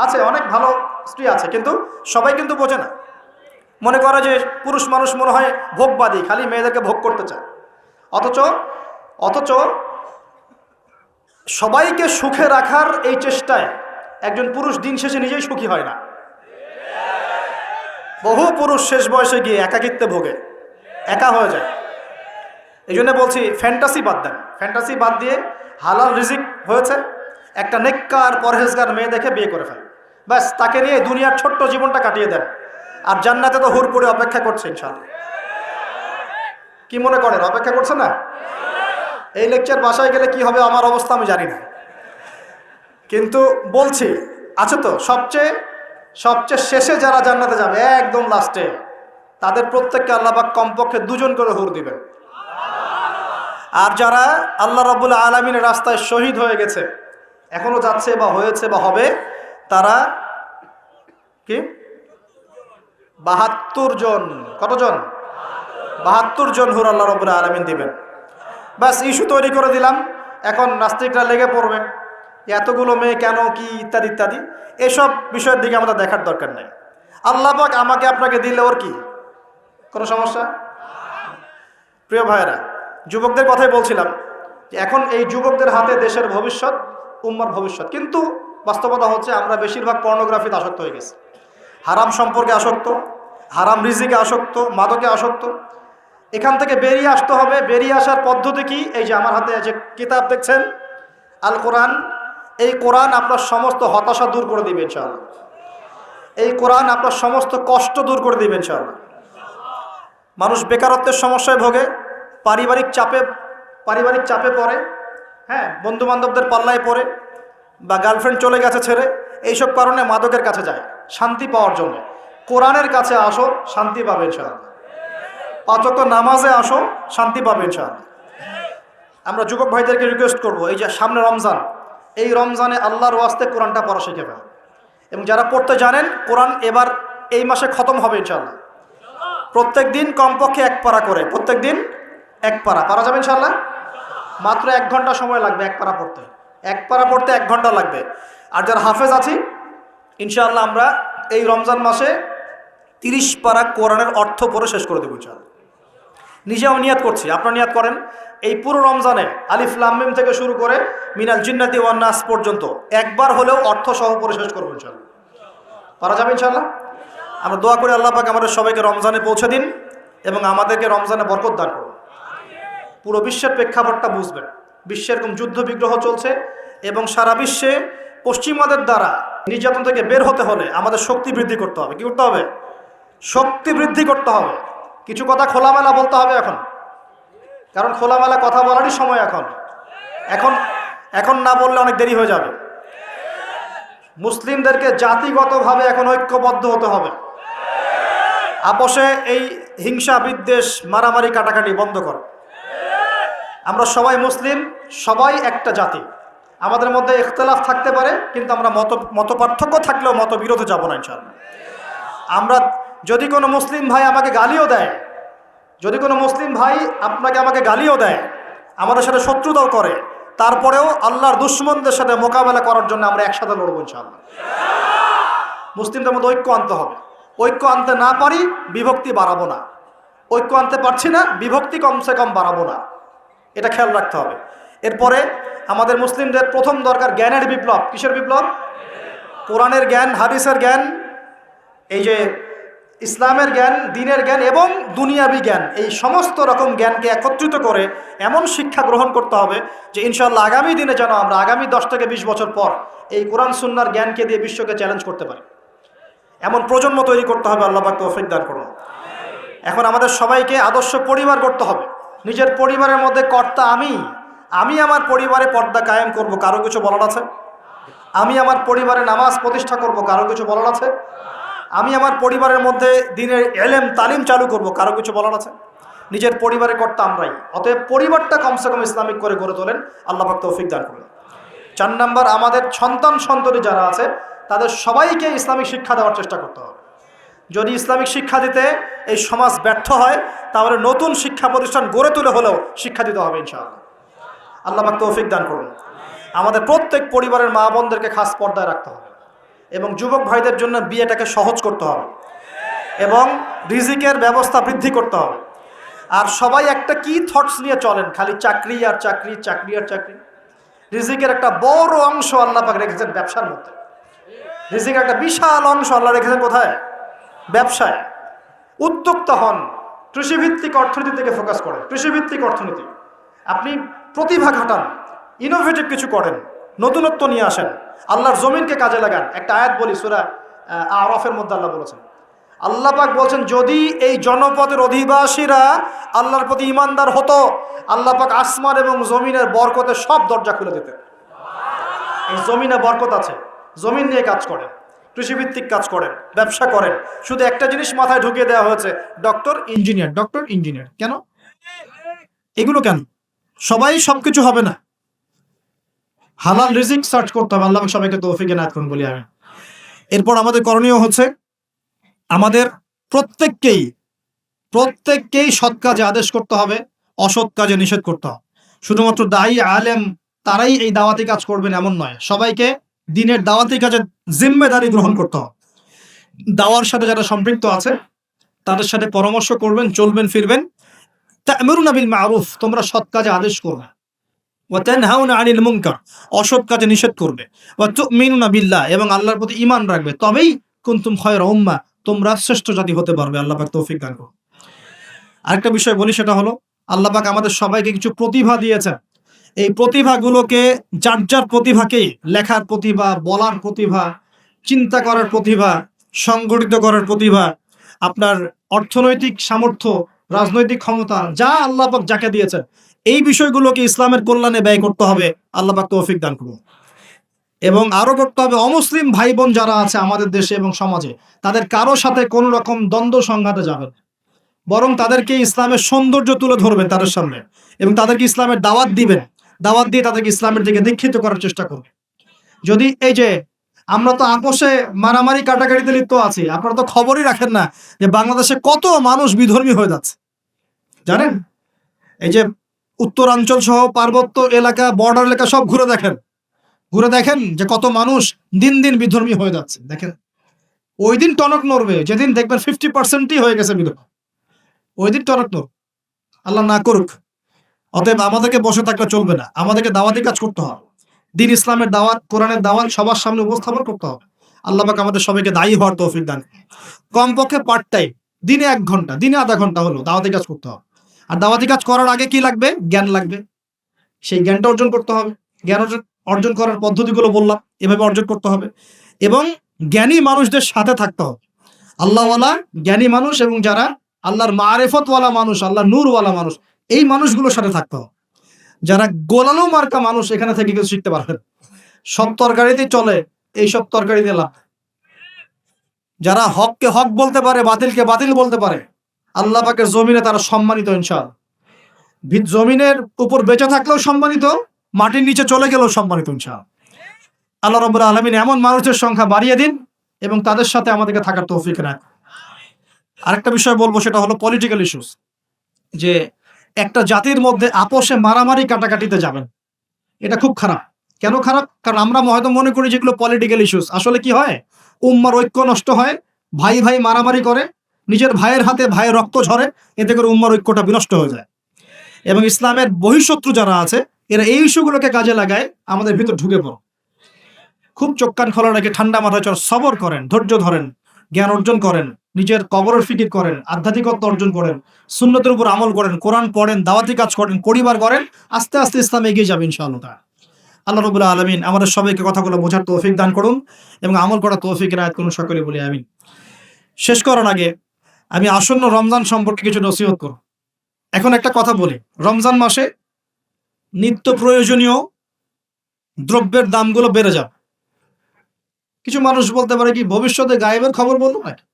আছে অনেক ভালো স্ত্রী আছে, কিন্তু সবাই কিন্তু বোঝে না। মনে করে যে পুরুষ মানুষ মনে হয় ভোগবাদী, খালি মেয়েদেরকে ভোগ করতে চায়। অথচ সবাইকে সুখে রাখার এই চেষ্টায় একজন পুরুষ দিন শেষে নিজেই সুখী হয় না। বহু পুরুষ শেষ বয়সে গিয়ে একাকিত্বে ভোগে, একা হয়ে যায়। এই জন্য বলছি, ফ্যান্টাসি বাদ দেন। ফ্যান্টাসি বাদ দিয়ে হালাল রিজিক হয়েছে, একটা নেককার পরহেজগার মেয়ে দেখে বিয়ে করে ফেলেন, ব্যাস তাকে নিয়ে দুনিয়ার ছোট্ট জীবনটা কাটিয়ে দেন। আর জান্নাতে তো হুর করে অপেক্ষা করছে ইনশাআল্লাহ। কি মনে করেন অপেক্ষা করছে না? এই লেকচার বাসায় গেলে কি হবে আমার অবস্থা আমি জানি না, কিন্তু বলছি আছে তো, সবচেয়ে শেষে যারা জান্নাতে যাবে, একদম লাস্টে, তাদের প্রত্যেককে আল্লাহ পাক কমপক্ষে 2 জন করে হুর দিবেন। আর যারা আল্লাহ রাব্বুল আলামিনের রাস্তায় শহীদ হয়ে গেছে, এখনো যাচ্ছে বা হয়েছে বা হবে, তারা কি 72 জন, কতজন? 72 জন হুর আল্লাহ রাব্বুল আলামিন দিবেন। বাস ইস্যু তৈরি করে দিলাম, এখন নাস্তিকরা লেগে পড়বে এতগুলো মেয়ে কেন, কি ইত্যাদি ইত্যাদি। এসব বিষয়ের দিকে আমাদের দেখার দরকার নেই। আল্লাহ পাক আমাকে আপনাকে দিলে ওর কি কোনো সমস্যা? প্রিয় ভাইয়েরা, যুবকদের কথাই বলছিলাম যে এখন এই যুবকদের হাতে দেশের ভবিষ্যৎ, উম্মার ভবিষ্যৎ। কিন্তু বাস্তবতা হচ্ছে আমরা বেশিরভাগ পর্নোগ্রাফিতে আসক্ত হয়ে গেছি, হারাম সম্পর্কে আসক্ত, হারাম রিজিকে আসক্ত, মাদকে আসক্ত। এখান থেকে বেরিয়ে আসতে হবে। বেরিয়ে আসার পদ্ধতি কি? এই যে আমার হাতে যে কিতাব দেখছেন, আল কোরআন, এই কোরআন আপনার সমস্ত হতাশা দূর করে দিবে ইনশাআল্লাহ। এই কোরআন আপনার সমস্ত কষ্ট দূর করে দিবে ইনশাআল্লাহ। মানুষ বেকারত্বের সমস্যায় ভোগে, পারিবারিক চাপে পড়ে, হ্যাঁ, বন্ধু বান্ধবদের পাল্লায় পড়ে, বা গার্লফ্রেন্ড চলে গেছে ছেড়ে, এইসব কারণে মাদকের কাছে যায় শান্তি পাওয়ার জন্য। কোরআনের কাছে আসো, শান্তি পাবে ইনশাআল্লাহ। 5 ওয়াক্ত নামাজে আসো, শান্তি পাবে ইনশাআল্লাহ। আমরা যুবক ভাইদেরকে রিকোয়েস্ট করব, এই যে সামনে রমজান, এই রমজানে আল্লাহর ওয়াস্তে কোরআনটা পড়া শিখে ফেলেন। এবং যারা পড়তে জানেন, কোরআন এবার এই মাসে খতম হবে ইনশাআল্লাহ। প্রত্যেক দিন কমপক্ষে 1 পারা করে, প্রত্যেক দিন 1 পারা পারা যাবে ইনশাআল্লাহ। মাত্র 1 ঘন্টা সময় লাগবে 1 পারা পড়তে, 1 পারা পড়তে 1 ঘন্টা লাগবে। আর যারা হাফেজ আছি, ইনশাআল্লাহ আমরা এই রমজান মাসে 30 পারা কোরআনের অর্থ পড়ে শেষ করে দেবো ইনশাআল্লাহ। নিজেও নিয়াত করছি, আপনারা নিয়াত করেন। এই পুরো রমজানে আলিফ লাম মিম থেকে শুরু করে মিনাল জিন্নাতি ওয়ান নাস পর্যন্ত একবার হলেও অর্থ সহ পড়ে শেষ করবো ইনশাআল্লাহ। পারা যাবে ইনশাআল্লাহ। আমরা দোয়া করি আল্লাহ পাক আমাদের সবাইকে রমজানে পৌঁছে দিন এবং আমাদেরকে রমজানে বরকত দান করুন। পুরো বিশ্বের প্রেক্ষাপটটা বুঝবেন। বিশ্বে এরকম যুদ্ধ বিগ্রহ চলছে এবং সারা বিশ্বে পশ্চিমাদের দ্বারা নির্যাতন থেকে বের হতে হলে আমাদের শক্তি বৃদ্ধি করতে হবে। কি করতে হবে? শক্তি বৃদ্ধি করতে হবে। কিছু কথা খোলামেলা বলতে হবে এখন, কারণ খোলামেলা কথা বলারই সময় এখন। এখন না বললে অনেক দেরি হয়ে যাবে। মুসলিমদেরকে জাতিগতভাবে এখন ঐক্যবদ্ধ হতে হবে। আপোষে এই হিংসা বিদ্বেষ মারামারি কাটাকাটি বন্ধ কর। আমরা সবাই মুসলিম, সবাই একটা জাতি। আমাদের মধ্যে ইখতিলাফ থাকতে পারে, কিন্তু আমরা মত পার্থক্য থাকলেও মত বিরোধে যাব না ইনশাআল্লাহ। আমরা যদি কোনো মুসলিম ভাই আমাকে গালিও দেয়, যদি কোনো মুসলিম ভাই আমাকে গালিও দেয়, আমাদের সাথে শত্রুতাও করে, তারপরেও আল্লাহর দুশমনদের সাথে মোকাবেলা করার জন্য আমরা একসাথে লড়বো ইনশাআল্লাহ। মুসলিমদের মধ্যে ঐক্য আনতে হবে। ঐক্য আনতে না পারি, বিভক্তি বাড়াবো না। ঐক্য আনতে পারছি না, বিভক্তি কমসে কম বাড়াবো না। এটা খেয়াল রাখতে হবে। এরপরে আমাদের মুসলিমদের প্রথম দরকার জ্ঞানের বিপ্লব। কিসের বিপ্লব? কোরআনের জ্ঞান, হাদিসের জ্ঞান, এই যে ইসলামের জ্ঞান, দ্বীনের জ্ঞান এবং দুনিয়াবি জ্ঞান, এই সমস্ত রকম জ্ঞানকে একত্রিত করে এমন শিক্ষা গ্রহণ করতে হবে যে ইনশাআল্লাহ আগামী দিনে যেন আমরা আগামী 10 থেকে 20 বছর পর এই কোরআন সুন্নাহর জ্ঞানকে দিয়ে বিশ্বকে চ্যালেঞ্জ করতে পারি। এমন প্রজন্ম তৈরি করতে হবে। আল্লাহ পাক তৌফিক দান করুন। এখন আমাদের সবাইকে আদর্শ পরিবার করতে হবে। নিজের পরিবারের মধ্যে কর্তা আমি আমার পরিবারে পর্দা কায়েম করব, কারো কিছু বলার আছে? আমি আমার পরিবারে নামাজ প্রতিষ্ঠা করব, কারো কিছু বলার আছে? আমি আমার পরিবারের মধ্যে দ্বীনের ইলম তালিম চালু করব, কারো কিছু বলার আছে? নিজের পরিবারের কর্তা আমরাই। অতএব পরিবারটা কমসে কম ইসলামিক করে গড়ে তোলেন। আল্লাহ পাক তৌফিক দান করুন। 4 নাম্বার, আমাদের সন্তান যারা আছে তাদের সবাইকে ইসলামিক শিক্ষা দেওয়ার চেষ্টা করতে হবে। যদি ইসলামিক শিক্ষা দিতে এই সমাজ ব্যর্থ হয়, তাহলে নতুন শিক্ষা প্রতিষ্ঠান গড়ে তুলে হলেও শিক্ষা দিতে হবে ইনশাআল্লাহ। আল্লাহ পাক তৌফিক দান করুন। আমাদের প্রত্যেক পরিবারের মা বোনদেরকে খাস পর্দায় রাখতে হবে এবং যুবক ভাইদের জন্য বিয়েটাকে সহজ করতে হবে এবং রিজিকের ব্যবস্থা বৃদ্ধি করতে হবে। আর সবাই একটা কি থটস নিয়ে চলেন, খালি চাকরি আর চাকরি, চাকরি আর চাকরি। রিজিকের একটা বড় অংশ আল্লাহ পাক রেখেছেন ব্যবসার মধ্যে। রিজিকের একটা বিশাল অংশ আল্লাহ রেখেছেন কোথায়? ব্যবসায়। উদ্যোক্তা হন, কৃষিভিত্তিক অর্থনীতি থেকে ফোকাস করেন। কৃষিভিত্তিক অর্থনীতি, আপনি প্রতিভা খাটান, ইনোভেটিভ কিছু করেন, নতুনত্ব নিয়ে আসেন, আল্লাহর জমিনকে কাজে লাগান। একটা আয়াত বলি, সূরা আরাফের মধ্যে আল্লাহ বলেছেন, আল্লাহ পাক বলছেন, যদি এই জনপদের অধিবাসীরা আল্লাহর প্রতি ঈমানদার হতো, আল্লাহ পাক আসমান এবং জমিনের বরকতের সব দরজা খুলে দিতেন। এই জমিনে বরকত আছে, জমিন নিয়ে কাজ করেন। কৃষিভিত্তিক কাজ করেন, ব্যবসা করেন, শুধু একটা জিনিস মাথায় ঢুকিয়ে দেওয়া হয়েছে, ডক্টর ইঞ্জিনিয়ার, ডক্টর ইঞ্জিনিয়ার। কেন এগুলো? কেন সবাই সবকিছু হবে না? হালাল রিজিক সার্চ করতে হবে। আল্লাহ সবাইকে তৌফিক এনায়েত করুন বলি আমি। এরপর আমাদের করণীয় হচ্ছে আমাদের প্রত্যেককেই সৎ কাজে আদেশ করতে হবে, অসৎ কাজে নিষেধ করতে হবে। শুধুমাত্র দায়ী আলেম তারাই এই দাওয়াতি কাজ করবেন এমন নয়, সবাইকে দিনের দাওয়াতি কাজের জিম্মেদারি গ্রহণ করতে হবে। দাওয়ার সাথে যারা সম্পৃক্ত আছে তাদের সাথে পরামর্শ করবেন, চলবেন ফিরবেন। তা'মুরুনা বিল মা'রুফ, তোমরা সৎ কাজে আদেশ করবে। ওয়া তানহাউনা আনিল মুনকার, অসৎ কাজে নিষেধ করবে। ওয়া তু'মিনুনা বিল্লাহ, এবং আল্লাহর প্রতি ঈমান রাখবে। তবেই কুনতুম খায়রা উম্মাহ, তোমরা শ্রেষ্ঠ জাতি হতে পারবে। আল্লাহ পাক তৌফিক দান করুন। আরেকটা বিষয় বলি, সেটা হলো আল্লাহ পাক আমাদের সবাইকে কিছু প্রতিভা দিয়েছেন। এই প্রতিভাগুলোকে, যার যার প্রতিভাকে, লেখার প্রতিভা, বলার প্রতিভা, চিন্তা করার প্রতিভা, সংগঠিত করার প্রতিভা, আপনার অর্থনৈতিক সামর্থ্য, রাজনৈতিক ক্ষমতা, যা আল্লাহ পাক যাকে দিয়েছেন, এই বিষয়গুলোকে ইসলামের কল্যাণে ব্যয় করতে হবে। আল্লাহ পাক তৌফিক দান করুন। এবং আরো করতে হবে, অমুসলিম ভাই বোন যারা আছে আমাদের দেশে এবং সমাজে, তাদের কারো সাথে কোনো রকম দ্বন্দ্ব সংঘাতে যাবেন, বরং তাদেরকে ইসলামের সৌন্দর্য তুলে ধরবেন তাদের সামনে, এবং তাদেরকে ইসলামের দাওয়াত দিবেন। দাওয়াত দিয়ে তাদেরকে ইসলামের দিকে দীক্ষিত করার চেষ্টা করবে। যদি এই যে আমরা তো আপোষে মারামারি কাটাকাটিতে লিপ্ত আছি, আপনারা তো খবরই রাখেন না যে বাংলাদেশে কত মানুষ বিধর্মী হয়ে যাচ্ছে, জানেন? এই যে উত্তরাঞ্চল সহ পার্বত্য এলাকা, বর্ডার এলাকা সব ঘুরে দেখেন যে কত মানুষ দিন দিন বিধর্মী হয়ে যাচ্ছে। দেখেন, ওই দিন টনক নড়বে যেদিন দেখবেন 50%ই হয়ে গেছে বিধর্মী, ওই দিন টনক নড়বে। আল্লাহ না করুক। অতএব আমাদেরকে বসে থাকলে চলবে না, আমাদেরকে দাওয়াতি কাজ করতে হবে। দিন ইসলামের দাওয়াত, কোরআনের দাওয়াত সবার সামনে উপস্থাপন করতে হবে। আল্লাহ পাক আমাদের সবাইকে দায়ী হওয়ার তৌফিক দান। কমপক্ষে পার্ট টাইম, দিনে 1 ঘন্টা, দিনে আধা ঘন্টা হলো দাওয়াতি কাজ করতে হবে। আর দাওয়াতি কাজ করার আগে কি লাগবে? জ্ঞান লাগবে। সেই জ্ঞানটা অর্জন করতে হবে। জ্ঞান অর্জন করার পদ্ধতিগুলো বললাম, এভাবে অর্জন করতে হবে। এবং জ্ঞানী মানুষদের সাথে থাকতে হবে, আল্লাহওয়ালা জ্ঞানী মানুষ, এবং যারা আল্লাহর মারিফতওয়ালা মানুষ, আল্লাহর নূরওয়ালা মানুষ, এই মানুষগুলোর সাথে থাকতে হবে। যারা গোলালো মার্কা মানুষ, এখানে থেকে কিছু শিখতে পারবেন। সব তরকারিতেই চলে, এইসব তরকারি দিলাম। যারা হককে হক বলতে পারে, বাতিলকে বাতিল বলতে পারে, আল্লাহ পাকের জমিনে তারা সম্মানিত ইনশাআল্লাহ। জমিনের উপর বেঁচে থাকলেও সম্মানিত, মাটির নিচে চলে গেলেও সম্মানিত ইনশাআল্লাহ। আল্লাহ রাব্বুল আলামিন এমন মানুষের সংখ্যা বাড়িয়ে দিন এবং তাদের সাথে আমাদেরকে থাকার তৌফিক রাখ। আরেকটা বিষয় বলবো, সেটা হলো পলিটিক্যাল ইস্যুস। যে একটা জাতির মধ্যে আপোষে মারামারি কাটাকাটিতে যাবেন, এটা খুব খারাপ। কেন খারাপ? কারণ আমরা হয়তো মনে করি যেগুলো পলিটিক্যাল ইস্যুস, আসলে কি হয়, উম্মার ঐক্য নষ্ট হয়, ভাই ভাই মারামারি করে, নিজের ভাইয়ের হাতে ভাইয়ের রক্ত ঝরে, এতে করে উম্মার ঐক্যটা বিনষ্ট হয়ে যায়। এবং ইসলামের বহিঃশত্রু যারা আছে, এরা এই ইস্যুগুলোকে কাজে লাগায় আমাদের ভিতর ঢুকে পড়ে। খুব চোখ কান খোলা রেখে ঠান্ডা মাথায় সবর করেন, ধৈর্য ধরেন, জ্ঞান অর্জন করেন, নিজের কবরের ফিকির করেন, আধ্যাত্মিকত্ব অর্জন করেন, সুন্নতের উপর আমল করেন, কোরআন পড়েন, দাওয়াতি কাজ করেন, পরিবার করেন, আস্তে আস্তে ইসলাম এগিয়ে যাবে ইনশাআল্লাহ। আল্লাহ রাব্বুল আলামিন আমাদের সবাইকে কথাগুলো বোঝার তৌফিক দান করুন এবং আমল করার তৌফিক ইনায়াত করুন, সকলে বলি আমিন। শেষ করার আগে আমি আসন্ন রমজান সম্পর্কে কিছু নসিহত করব। এখন একটা কথা বলি, রমজান মাসে নিত্য প্রয়োজনীয় দ্রব্যের দামগুলো বেড়ে যাবে। কিছু মানুষ বলতে পারে কি ভবিষ্যতে গায়েবের খবর বলবো নাকি?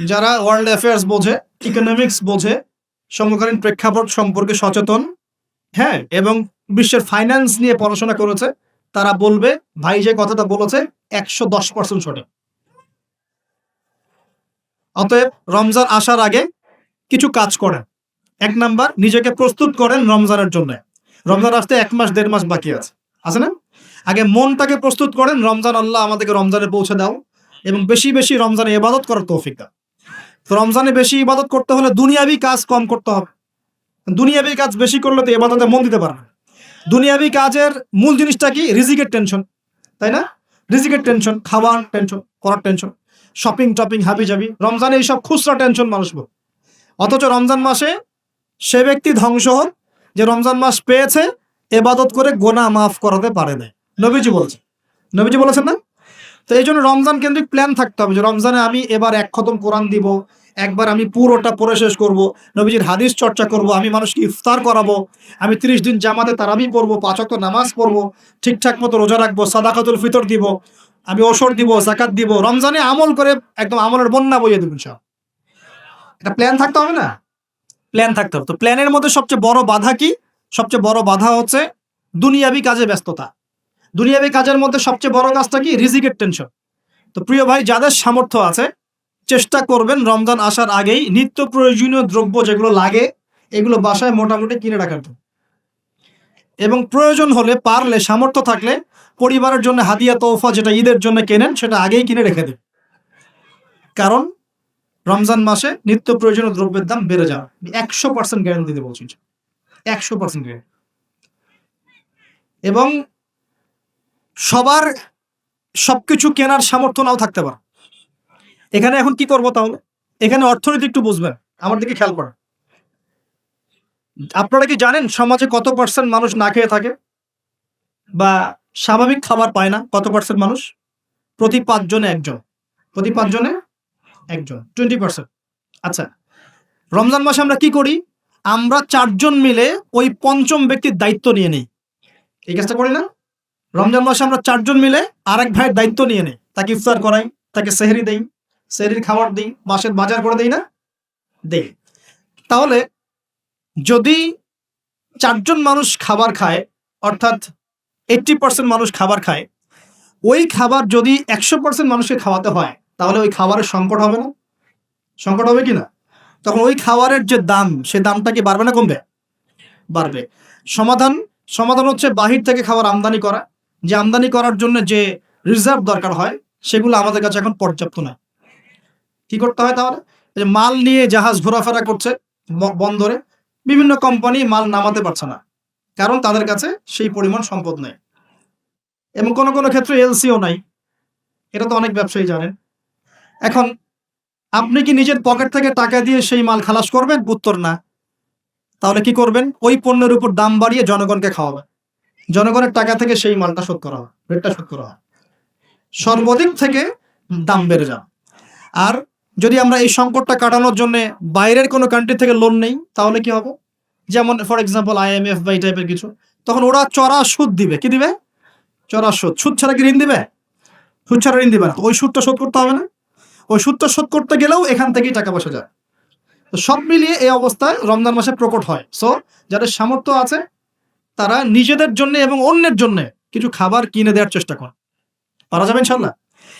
যারা ওয়ার্ল্ড অ্যাফেয়ার্স বোঝে, ইকোনমিক্স বোঝে, সমকালীন প্রেক্ষাপট সম্পর্কে সচেতন, হ্যাঁ, এবং বিশ্বের ফাইন্যান্স নিয়ে পড়াশোনা করেছে, তারা বলবে ভাই যে কথাটা বলেছে 110% সঠিক। অতএব রমজান আসার আগে কিছু কাজ করেন। 1 নাম্বার, নিজেকে প্রস্তুত করেন রমজানের জন্য। রমজান আসতে 1 মাস 1.5 মাস বাকি আছে না? আগে মনটাকে প্রস্তুত করেন, রমজান আল্লাহ আমাদেরকে রমজানে পৌঁছে দাও এবং বেশি বেশি রমজানে ইবাদত করার তৌফিক দাও। তো রমজানে বেশি ইবাদত করতে হলে দুনিয়াবি কাজ কম করতে হবে। দুনিয়াবি কাজ বেশি করলে তো ইবাদতে মন দিতে পারবে। দুনিয়াবি কাজের মূল জিনিসটা কি? রিজিকের টেনশন, তাই না? রিজিকের টেনশন, খাওয়ার টেনশন, করার টেনশন, শপিং টপিং হাবি যাবি, রমজানে এইসব খুচরা টেনশন মানুষ বল। অথচ রমজান মাসে সে ব্যক্তি ধ্বংস হোক যে রমজান মাস পেয়েছে, ইবাদত করে গোনা মাফ করাতে পারে না। নবীজি বলেছেন না? তো এই জন্য রমজান কেন্দ্রিক প্ল্যান থাকতে হবে যে রমজানে আমি এবার 1 খতম কোরআন দিব, একবার আমি পুরোটা পড়ে শেষ করব, নবীজির হাদিস চর্চা করব, আমি মানুষকে ইফতার করাবো, আমি 30 দিন জামাতে তারাবি পড়বো, 5 ওয়াক্ত নামাজ পড়বো, ঠিকঠাক মতো রোজা রাখবো, সাদাকাতুল ফিতর দিব, আমি ওসর দিব, যাকাত দিব, রমজানে আমল করে একদম আমলের বন্যা বইয়ে দেবেন সব। এটা প্ল্যান থাকতে হবে না? প্ল্যান থাকতে হবে। তো প্ল্যানের মধ্যে সবচেয়ে বড় বাধা কি? সবচেয়ে বড় বাধা হচ্ছে দুনিয়াবি কাজে ব্যস্ততা। দুনিয়াবি কাজের মধ্যে সবচেয়ে বড় কাজটা কি? রিজিকের টেনশন। তো প্রিয় ভাই, যাদের সামর্থ্য আছে চেষ্টা করবেন রমজান আসার আগেই নিত্য প্রয়োজনীয় দ্রব্য যেগুলো লাগে এগুলো বাসায় মোটামুটি কিনে রাখার জন্য, এবং প্রয়োজন হলে পারলে সামর্থ্য থাকলে পরিবারের জন্য হাদিয়া তোহফা যেটা ঈদের জন্য কেনেন সেটা আগেই কিনে রেখে দেন। কারণ রমজান মাসে নিত্য প্রয়োজনীয় দ্রব্যের দাম বেড়ে যাবে, 100% গ্যারান্টি দিতে বলছি, 100% গ্যারান্টি। এবং সবার সবকিছু কেনার সামর্থ্য নাও থাকতে পারে। এখানে এখন কি করবো তাহলে? এখানে অর্থনীতি একটু বুঝবেন, আমার দিকে খেয়াল করেন। আপনারা কি জানেন সমাজে কত পার্সেন্ট মানুষ না খেয়ে থাকে বা স্বাভাবিক খাবার পায় না? কত পার্সেন্ট মানুষ? প্রতি 5 জনে একজন, প্রতি 5 জনে একজন, 20%। আচ্ছা, রমজান মাসে আমরা কি করি? আমরা 4 জন মিলে ওই পঞ্চম ব্যক্তির দায়িত্ব নিয়ে নিই। এই কাজটা করি না? রমজান মাসে আমরা 4 জন মিলে আরেক ভাইয়ের দায়িত্ব নিয়ে নিই, তাকে ইফতার করাই, তাকে সেহরি দেই, সেহরির খাবার দিই, মাসের বাজার করে দেই না? দেই। তাহলে যদি 4 জন মানুষ খাবার খায়, অর্থাৎ 80% মানুষ খাবার খায়, ওই খাবার যদি 100% মানুষকে খাওয়াতে হয় তাহলে ওই খাবারের সংকট হবে না? সংকট হবে কি না? তখন ওই খাবারের যে দাম, সে দামটা কি বাড়বে না কমবে? বাড়বে। সমাধান হচ্ছে বাহির থেকে খাবার আমদানি করা। যে আমদানি করার জন্য যে রিজার্ভ দরকার হয় সেগুলো আমাদের কাছে এখন পর্যাপ্ত নয়। কি করতে হয় তাহলে? যে মাল নিয়ে জাহাজ ঘোরাফেরা করছে বন্দরে, বিভিন্ন কোম্পানি মাল নামাতে পারছে না, কারণ তাদের কাছে সেই পরিমাণ সম্পদ নেই, এবং কোনো কোনো ক্ষেত্রে এলসিও নাই। এটা তো অনেক ব্যবসায়ী জানেন। এখন আপনি কি নিজের পকেট থেকে টাকা দিয়ে সেই মাল খালাস করবেন? উত্তর না। তাহলে কি করবেন? ওই পণ্যের উপর দাম বাড়িয়ে জনগণকে খাওয়াবেন, জনগণের টাকা থেকে সেই মালটা শোধ করা হয়, রেটটা শোধ করা হয়, সর্বাধিক থেকে দাম বেড়ে যাবে। আর যদি আমরা এই সংকটটা কাটানোর জন্য বাইরের কোনো কান্ট্রি থেকে লোন নেই তাহলে কি হবে? যেমন ফর এক্সাম্পল IMF বা এই টাইপের কিছু, তখন ওরা চড়া সুদ দিবে। কি দিবে? চড়া সুদ। সুদ ছাড়া কি ঋণ দিবে? সুদ ছাড়া ঋণ দিবে না। ওই সুদটা শোধ করতে হবে না? ওই সুদটা শোধ করতে গেলেও এখান থেকেই টাকা পয়সা যায়। তো সব মিলিয়ে এই অবস্থায় রমজান মাসে প্রকট হয়। সো যাদের সামর্থ্য আছে তারা নিজেদের জন্য এবং অন্যের জন্য কিছু খাবার কিনে দেওয়ার চেষ্টা করে। পারা যাবে ইনশাল্লাহ।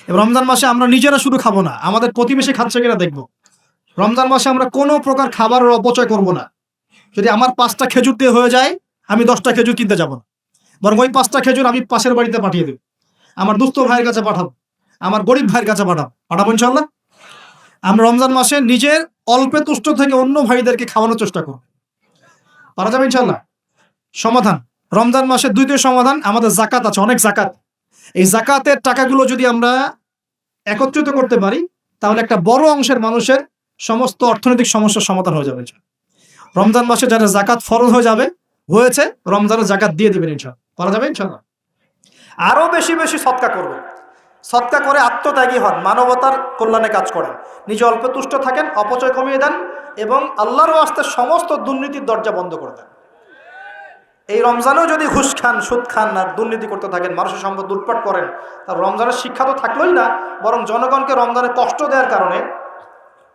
এবং রমজান মাসে আমরা নিজেরা শুধু খাবো না, আমাদের প্রতিবেশী খাচ্ছে কিনা দেখবো। রমজান মাসে আমরা কোনো প্রকার খাবারের অপচয় করব না। যদি আমার 5টা খেজুর দিয়ে হয়ে যায়, আমি 10টা খেজুর কিনতে যাব না, বরং ওই 5টা খেজুর আমি পাশের বাড়িতে পাঠিয়ে দেব, আমার দুস্থ ভাইয়ের কাছে পাঠাবো, আমার গরিব ভাইয়ের কাছে পাঠাবো ইনশাল্লাহ। আমরা রমজান মাসে নিজের অল্পে তুষ্ট থেকে অন্য ভাইদেরকে খাওয়ানোর চেষ্টা করব। পারা যাবে ইনশাল্লাহ। সমাধান, রমজান মাসে দ্বিতীয় সমাধান, আমাদের জাকাত আছে, অনেক জাকাত। এই জাকাতের টাকাগুলো যদি আমরা একত্রিত করতে পারি তাহলে একটা বড় অংশের মানুষের সমস্ত অর্থনৈতিক সমস্যার সমাধান হয়ে যাবে। রমজান মাসে যারা জাকাত ফরজ হয়েছে রমজানের জাকাত দিয়ে দিবেন ইনশাআল্লাহ। করা যাবে ইনশাআল্লাহ। আরো বেশি বেশি সদকা করবেন, সদকা করে আত্মত্যাগী হন, মানবতার কল্যাণে কাজ করেন, নিজে অল্প তুষ্ট থাকেন, অপচয় কমিয়ে দেন, এবং আল্লাহর ওয়াস্তে সমস্ত দুর্নীতির দরজা বন্ধ করে দেন। এই রমজানেও যদি ঘুষ খান, সুদ খান আর দুর্নীতি করতে থাকেন, মানুষের সম্পদ লুটপাট করেন, তার রমজানের শিক্ষা তো থাকলোই না, বরং জনগণকে রমজানে কষ্ট দেওয়ার কারণে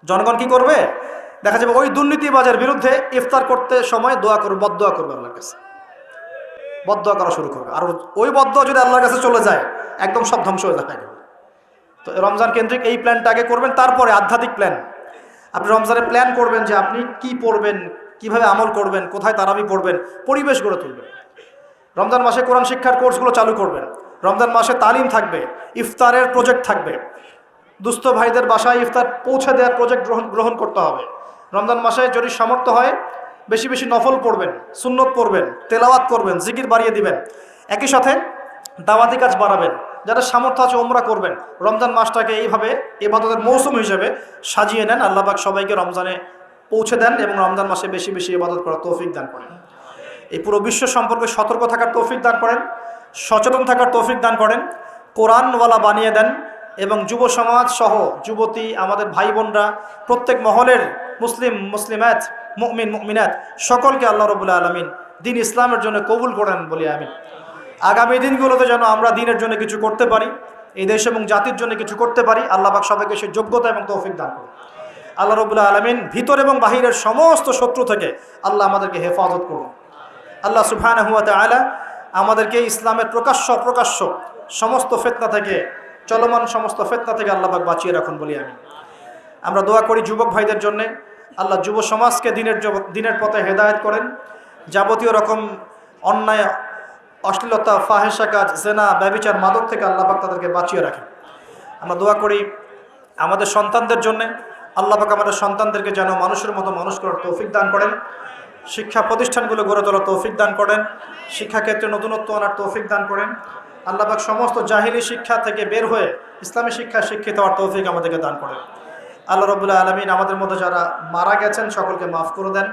জনগণ কি করবে? দেখা যাবে ওই দুর্নীতিবাজের বিরুদ্ধে ইফতার করতে সময় দোয়া করবে, বদদোয়া করবে, আল্লাহর কাছে বদদোয়া করা শুরু করবে। আর ওই বদদোয়া যদি আল্লাহর কাছে চলে যায় একদম সব ধ্বংস হয়ে যায়। তো রমজান কেন্দ্রিক এই প্ল্যানটা আগে করবেন, তারপরে আধ্যাত্মিক প্ল্যান। আপনি রমজানে প্ল্যান করবেন যে আপনি কি পড়বেন, কিভাবে আমল করবেন, কোথায় তারাবি পড়বেন, পরিবেশ গড়ে তুলবেন। রমজান মাসে কোরআন শিক্ষার কোর্সগুলো চালু করবেন। রমজান মাসে তালিম থাকবে, ইফতারের প্রজেক্ট থাকবে, দুস্থ ভাইদের বাসায় ইফতার পৌঁছে দেওয়ার প্রজেক্ট গ্রহণ করতে হবে। রমজান মাসে যদি সামর্থ্য হয় বেশি বেশি নফল পড়বেন, সুন্নত পড়বেন, তেলাওয়াত করবেন, জিকির বাড়িয়ে দিবেন। একই সাথে দাওয়াতি কাজ বাড়াবেন। যারা সামর্থ্য আছে ওমরা করবেন। রমজান মাসটাকে এইভাবে ইবাদতের মৌসুম হিসেবে সাজিয়ে নেন। আল্লাহ পাক সবাইকে রমজানে পৌঁছে দেন এবং রমজান মাসে বেশি বেশি ইবাদত করার তৌফিক দান করেন। এই পুরো বিশ্ব সম্পর্কে সতর্ক থাকার তৌফিক দান করেন, সচেতন থাকার তৌফিক দান করেন, কোরআনওয়ালা বানিয়ে দেন, এবং যুব সমাজ সহ যুবতী আমাদের ভাই বোনরা, প্রত্যেক মহলের মুসলিমাত, মুমিন মুমিনাত সকলকে আল্লাহ রাব্বুল আলামিন দ্বীন ইসলামের জন্য কবুল করেন বলি আমিন। আগামী দিনগুলোতে যেন আমরা দ্বীনের জন্য কিছু করতে পারি, এই দেশ এবং জাতির জন্য কিছু করতে পারি, আল্লাহ পাক সবাইকে সেই যোগ্যতা এবং তৌফিক দান করুন। আল্লাহ রাব্বুল আলামিন ভিতর এবং বাহিরের সমস্ত শত্রু থেকে আল্লাহ আমাদেরকে হেফাজত করুন। আল্লাহ সুবহানাহু ওয়া তাআলা আমাদেরকে ইসলামের প্রকাশ্য সমস্ত ফিতনা থেকে, চলমান সমস্ত ফিতনা থেকে আল্লাহ পাক বাঁচিয়ে রাখুন বলি আমি। আমরা দোয়া করি যুবক ভাইদের জন্য, আল্লাহ যুব সমাজকে দিনের পথে হেদায়েত করেন, যাবতীয় রকম অন্যায়, অশ্লীলতা, ফাহেসা কাজ, জেনা, ব্যভিচার, মাদক থেকে আল্লাহ পাক তাদেরকে বাঁচিয়ে রাখেন। আমরা দোয়া করি আমাদের সন্তানদের জন্য, আল্লাহ পাক আমাদের সন্তানদেরকে যেন মানুষের মতো মানুষ করার তৌফিক দান করেন, শিক্ষা প্রতিষ্ঠানগুলো গড়ে তোলার তৌফিক দান করেন, শিক্ষাক্ষেত্রে নতুনত্ব আনার তৌফিক দান করেন। আল্লাহ পাক সমস্ত জাহিলি শিক্ষা থেকে বের হয়ে ইসলামী শিক্ষায় শিক্ষিত হওয়ার তৌফিক আমাদেরকে দান করেন। আল্লাহ রাব্বুল আলামিন আমাদের মধ্যে যারা মারা গেছেন সকলকে মাফ করে দেন।